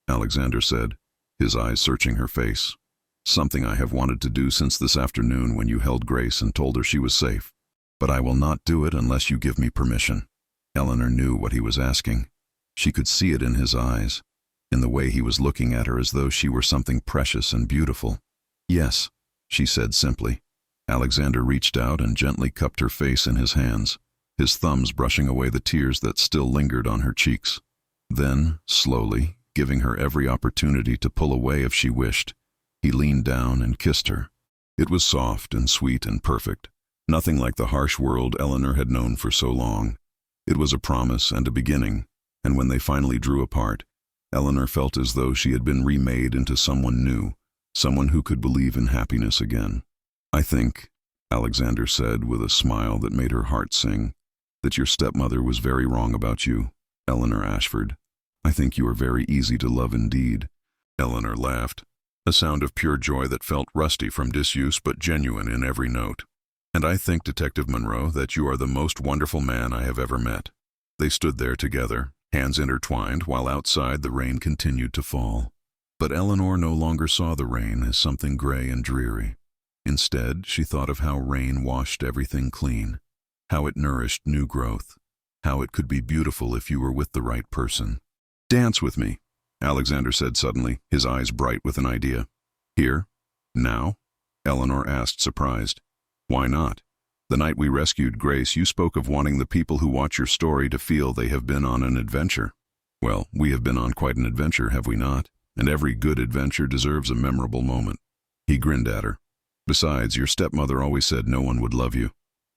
Alexander said, his eyes searching her face. "Something I have wanted to do since this afternoon when you held Grace and told her she was safe. But I will not do it unless you give me permission." Eleanor knew what he was asking. She could see it in his eyes, in the way he was looking at her as though she were something precious and beautiful. "Yes," she said simply. Alexander reached out and gently cupped her face in his hands, his thumbs brushing away the tears that still lingered on her cheeks. Then, slowly, giving her every opportunity to pull away if she wished, he leaned down and kissed her. It was soft and sweet and perfect, nothing like the harsh world Eleanor had known for so long. It was a promise and a beginning, and when they finally drew apart, Eleanor felt as though she had been remade into someone new, someone who could believe in happiness again. "I think," Alexander said with a smile that made her heart sing, "that your stepmother was very wrong about you, Eleanor Ashford. I think you are very easy to love indeed." Eleanor laughed, a sound of pure joy that felt rusty from disuse but genuine in every note. "And I think, Detective Monroe, that you are the most wonderful man I have ever met." They stood there together, hands intertwined, while outside the rain continued to fall. But Eleanor no longer saw the rain as something gray and dreary. Instead, she thought of how rain washed everything clean, how it nourished new growth, how it could be beautiful if you were with the right person. "Dance with me," Alexander said suddenly, his eyes bright with an idea. "Here? Now?" Eleanor asked, surprised. "Why not? The night we rescued Grace, you spoke of wanting the people who watch your story to feel they have been on an adventure. Well, we have been on quite an adventure, have we not? And every good adventure deserves a memorable moment." He grinned at her. "Besides, your stepmother always said no one would love you.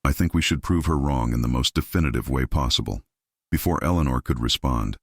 I think we should prove her wrong in the most definitive way possible." Before Eleanor could respond,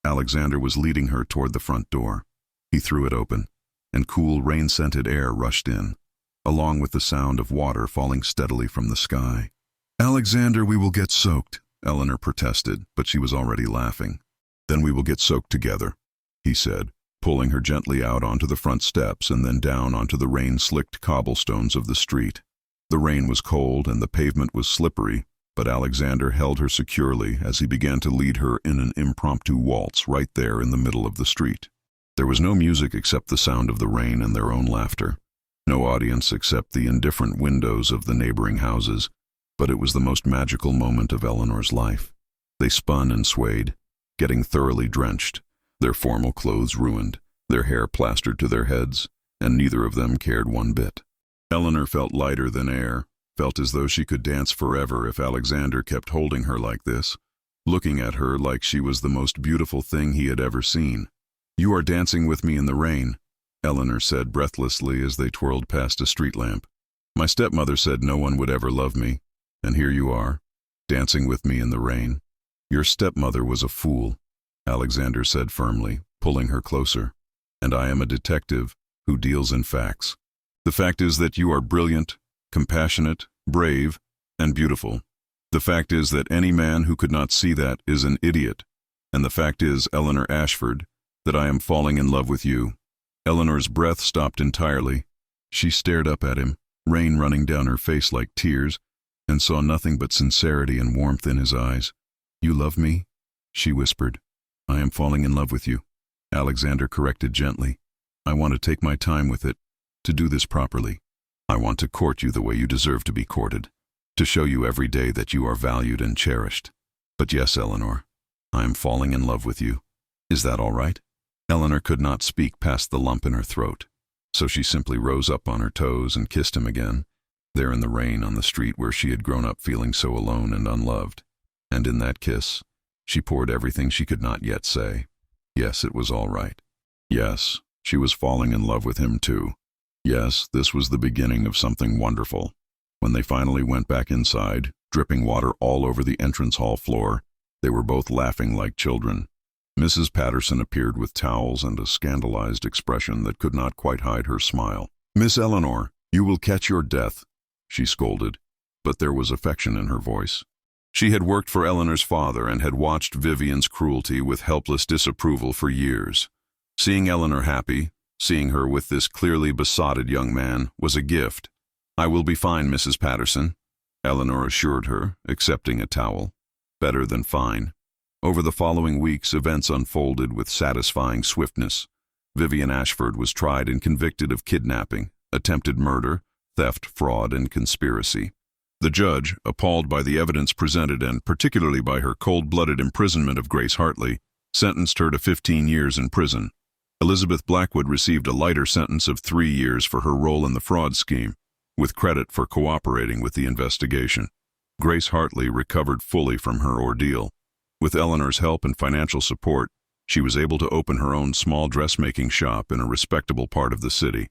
Alexander was leading her toward the front door. He threw it open, and cool, rain-scented air rushed in, along with the sound of water falling steadily from the sky. "Alexander, we will get soaked," Eleanor protested, but she was already laughing. "Then we will get soaked together," he said, pulling her gently out onto the front steps and then down onto the rain-slicked cobblestones of the street. The rain was cold and the pavement was slippery, but Alexander held her securely as he began to lead her in an impromptu waltz right there in the middle of the street. There was no music except the sound of the rain and their own laughter. No audience except the indifferent windows of the neighboring houses, but it was the most magical moment of Eleanor's life. They spun and swayed, getting thoroughly drenched, their formal clothes ruined, their hair plastered to their heads, and neither of them cared one bit. Eleanor felt lighter than air, felt as though she could dance forever if Alexander kept holding her like this, looking at her like she was the most beautiful thing he had ever seen. "You are dancing with me in the rain," Eleanor said breathlessly as they twirled past a street lamp. "My stepmother said no one would ever love me, and here you are, dancing with me in the rain." "Your stepmother was a fool," Alexander said firmly, pulling her closer. "And I am a detective who deals in facts. The fact is that you are brilliant, compassionate, brave, and beautiful. The fact is that any man who could not see that is an idiot. And the fact is, Eleanor Ashford, that I am falling in love with you." Eleanor's breath stopped entirely. She stared up at him, rain running down her face like tears, and saw nothing but sincerity and warmth in his eyes. "You love me?" she whispered. "I am falling in love with you," Alexander corrected gently. "I want to take my time with it, to do this properly. I want to court you the way you deserve to be courted, to show you every day that you are valued and cherished. But yes, Eleanor, I am falling in love with you. Is that all right?" Eleanor could not speak past the lump in her throat, so she simply rose up on her toes and kissed him again, there in the rain on the street where she had grown up feeling so alone and unloved. And in that kiss, she poured everything she could not yet say. Yes, it was all right. Yes, she was falling in love with him too. Yes, this was the beginning of something wonderful. When they finally went back inside, dripping water all over the entrance hall floor, they were both laughing like children. Mrs. Patterson appeared with towels and a scandalized expression that could not quite hide her smile. "Miss Eleanor, you will catch your death," she scolded, but there was affection in her voice. She had worked for Eleanor's father and had watched Vivian's cruelty with helpless disapproval for years. Seeing Eleanor happy, seeing her with this clearly besotted young man, was a gift. "I will be fine, Mrs. Patterson," Eleanor assured her, accepting a towel. Better than fine. Over the following weeks, events unfolded with satisfying swiftness. Vivian Ashford was tried and convicted of kidnapping, attempted murder, theft, fraud, and conspiracy. The judge, appalled by the evidence presented and particularly by her cold-blooded imprisonment of Grace Hartley, sentenced her to 15 years in prison. Elizabeth Blackwood received a lighter sentence of 3 years for her role in the fraud scheme, with credit for cooperating with the investigation. Grace Hartley recovered fully from her ordeal. With Eleanor's help and financial support, she was able to open her own small dressmaking shop in a respectable part of the city.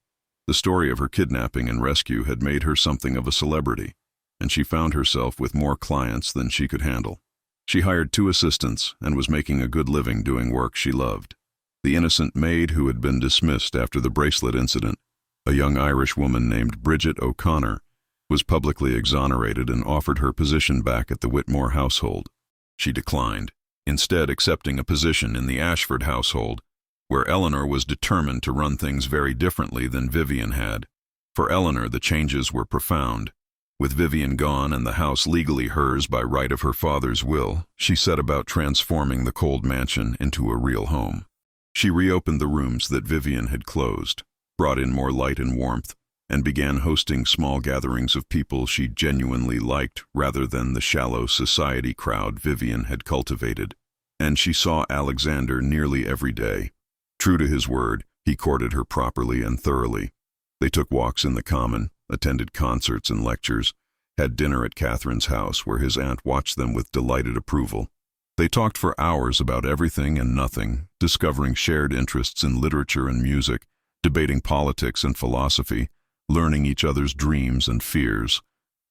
The story of her kidnapping and rescue had made her something of a celebrity, and she found herself with more clients than she could handle. She hired 2 assistants and was making a good living doing work she loved. The innocent maid who had been dismissed after the bracelet incident, a young Irish woman named Bridget O'Connor, was publicly exonerated and offered her position back at the Whitmore household. She declined, instead accepting a position in the Ashford household, where Eleanor was determined to run things very differently than Vivian had. For Eleanor, the changes were profound. With Vivian gone and the house legally hers by right of her father's will, she set about transforming the cold mansion into a real home. She reopened the rooms that Vivian had closed, brought in more light and warmth, and began hosting small gatherings of people she genuinely liked rather than the shallow society crowd Vivian had cultivated. And she saw Alexander nearly every day. True to his word, he courted her properly and thoroughly. They took walks in the common, attended concerts and lectures, had dinner at Catherine's house where his aunt watched them with delighted approval. They talked for hours about everything and nothing, discovering shared interests in literature and music, debating politics and philosophy, learning each other's dreams and fears.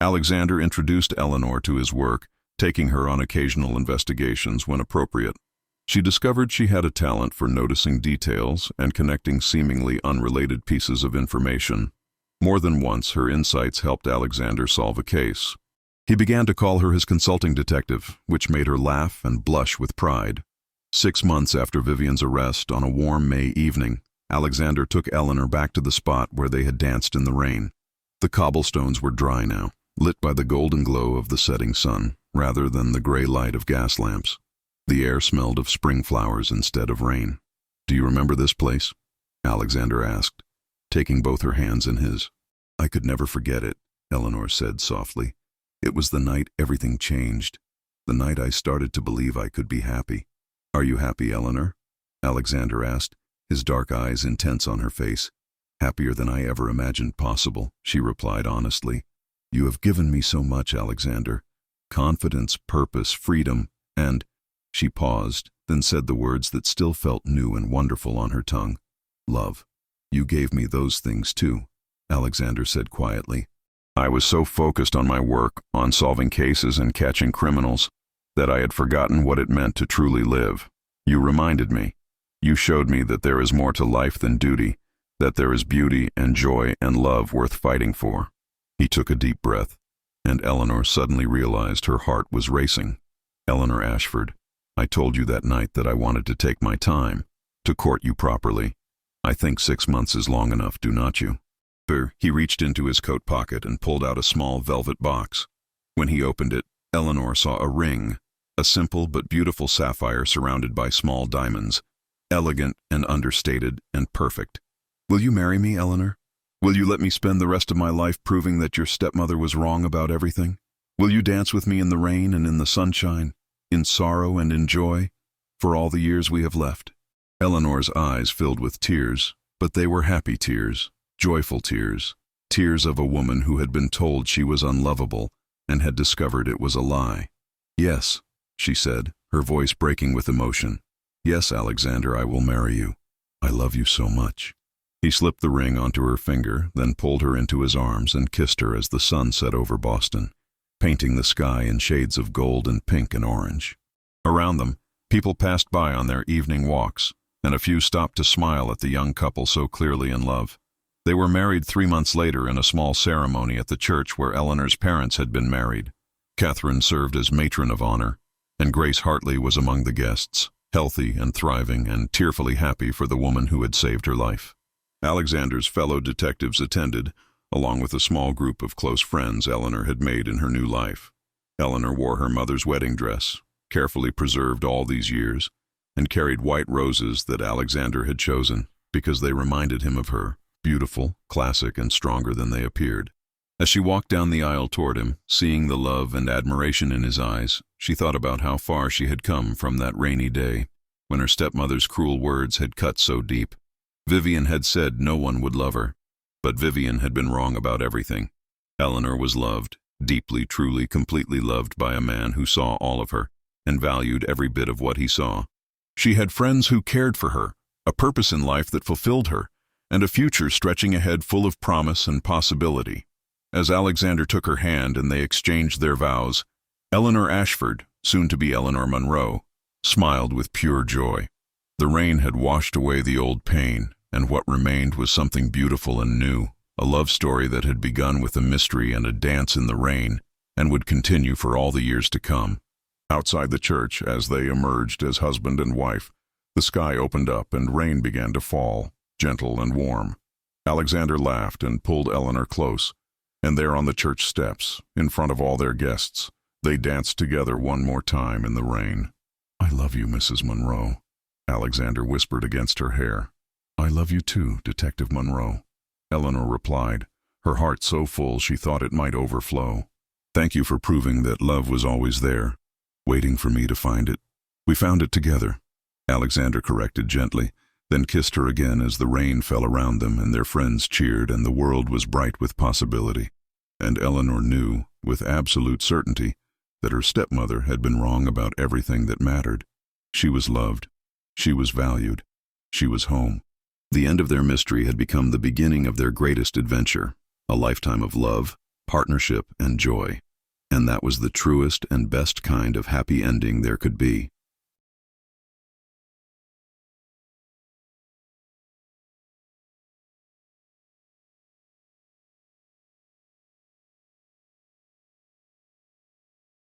Alexander introduced Eleanor to his work, taking her on occasional investigations when appropriate. She discovered she had a talent for noticing details and connecting seemingly unrelated pieces of information. More than once, her insights helped Alexander solve a case. He began to call her his consulting detective, which made her laugh and blush with pride. 6 months after Vivian's arrest, on a warm May evening, Alexander took Eleanor back to the spot where they had danced in the rain. The cobblestones were dry now, lit by the golden glow of the setting sun, rather than the gray light of gas lamps. The air smelled of spring flowers instead of rain. "Do you remember this place?" Alexander asked, taking both her hands in his. "I could never forget it," Eleanor said softly. "It was the night everything changed, the night I started to believe I could be happy." "Are you happy, Eleanor?" Alexander asked, his dark eyes intense on her face. Happier than I ever imagined possible, she replied honestly. You have given me so much, Alexander. Confidence, purpose, freedom, and— She paused, then said the words that still felt new and wonderful on her tongue. Love. You gave me those things too, Alexander said quietly. I was so focused on my work, on solving cases and catching criminals, that I had forgotten what it meant to truly live. You reminded me. You showed me that there is more to life than duty, that there is beauty and joy and love worth fighting for. He took a deep breath, and Eleanor suddenly realized her heart was racing. Eleanor Ashford, I told you that night that I wanted to take my time, to court you properly. I think 6 months is long enough, do not you? He reached into his coat pocket and pulled out a small velvet box. When he opened it, Eleanor saw a ring, a simple but beautiful sapphire surrounded by small diamonds, elegant and understated and perfect. Will you marry me, Eleanor? Will you let me spend the rest of my life proving that your stepmother was wrong about everything? Will you dance with me in the rain and in the sunshine, in sorrow and in joy, for all the years we have left? Eleanor's eyes filled with tears, but they were happy tears, joyful tears, tears of a woman who had been told she was unlovable and had discovered it was a lie. Yes, she said, her voice breaking with emotion. Yes, Alexander, I will marry you. I love you so much. He slipped the ring onto her finger, then pulled her into his arms and kissed her as the sun set over Boston, painting the sky in shades of gold and pink and orange. Around them, people passed by on their evening walks, and a few stopped to smile at the young couple so clearly in love. They were married 3 months later in a small ceremony at the church where Eleanor's parents had been married. Catherine served as matron of honor, and Grace Hartley was among the guests, healthy and thriving and tearfully happy for the woman who had saved her life. Alexander's fellow detectives attended, along with a small group of close friends Eleanor had made in her new life. Eleanor wore her mother's wedding dress, carefully preserved all these years, and carried white roses that Alexander had chosen because they reminded him of her, beautiful, classic, and stronger than they appeared. As she walked down the aisle toward him, seeing the love and admiration in his eyes, she thought about how far she had come from that rainy day, when her stepmother's cruel words had cut so deep. Vivian had said no one would love her, but Vivian had been wrong about everything. Eleanor was loved, deeply, truly, completely loved by a man who saw all of her, and valued every bit of what he saw. She had friends who cared for her, a purpose in life that fulfilled her, and a future stretching ahead full of promise and possibility. As Alexander took her hand and they exchanged their vows, Eleanor Ashford, soon to be Eleanor Monroe, smiled with pure joy. The rain had washed away the old pain, and what remained was something beautiful and new, a love story that had begun with a mystery and a dance in the rain, and would continue for all the years to come. Outside the church, as they emerged as husband and wife, the sky opened up and rain began to fall, gentle and warm. Alexander laughed and pulled Eleanor close, and there on the church steps, in front of all their guests, they danced together one more time in the rain. I love you, Mrs. Monroe, Alexander whispered against her hair. I love you too, Detective Monroe, Eleanor replied, her heart so full she thought it might overflow. Thank you for proving that love was always there, waiting for me to find it. We found it together, Alexander corrected gently, then kissed her again as the rain fell around them and their friends cheered and the world was bright with possibility. And Eleanor knew, with absolute certainty, that her stepmother had been wrong about everything that mattered. She was loved. She was valued. She was home. The end of their mystery had become the beginning of their greatest adventure, a lifetime of love, partnership, and joy. And that was the truest and best kind of happy ending there could be.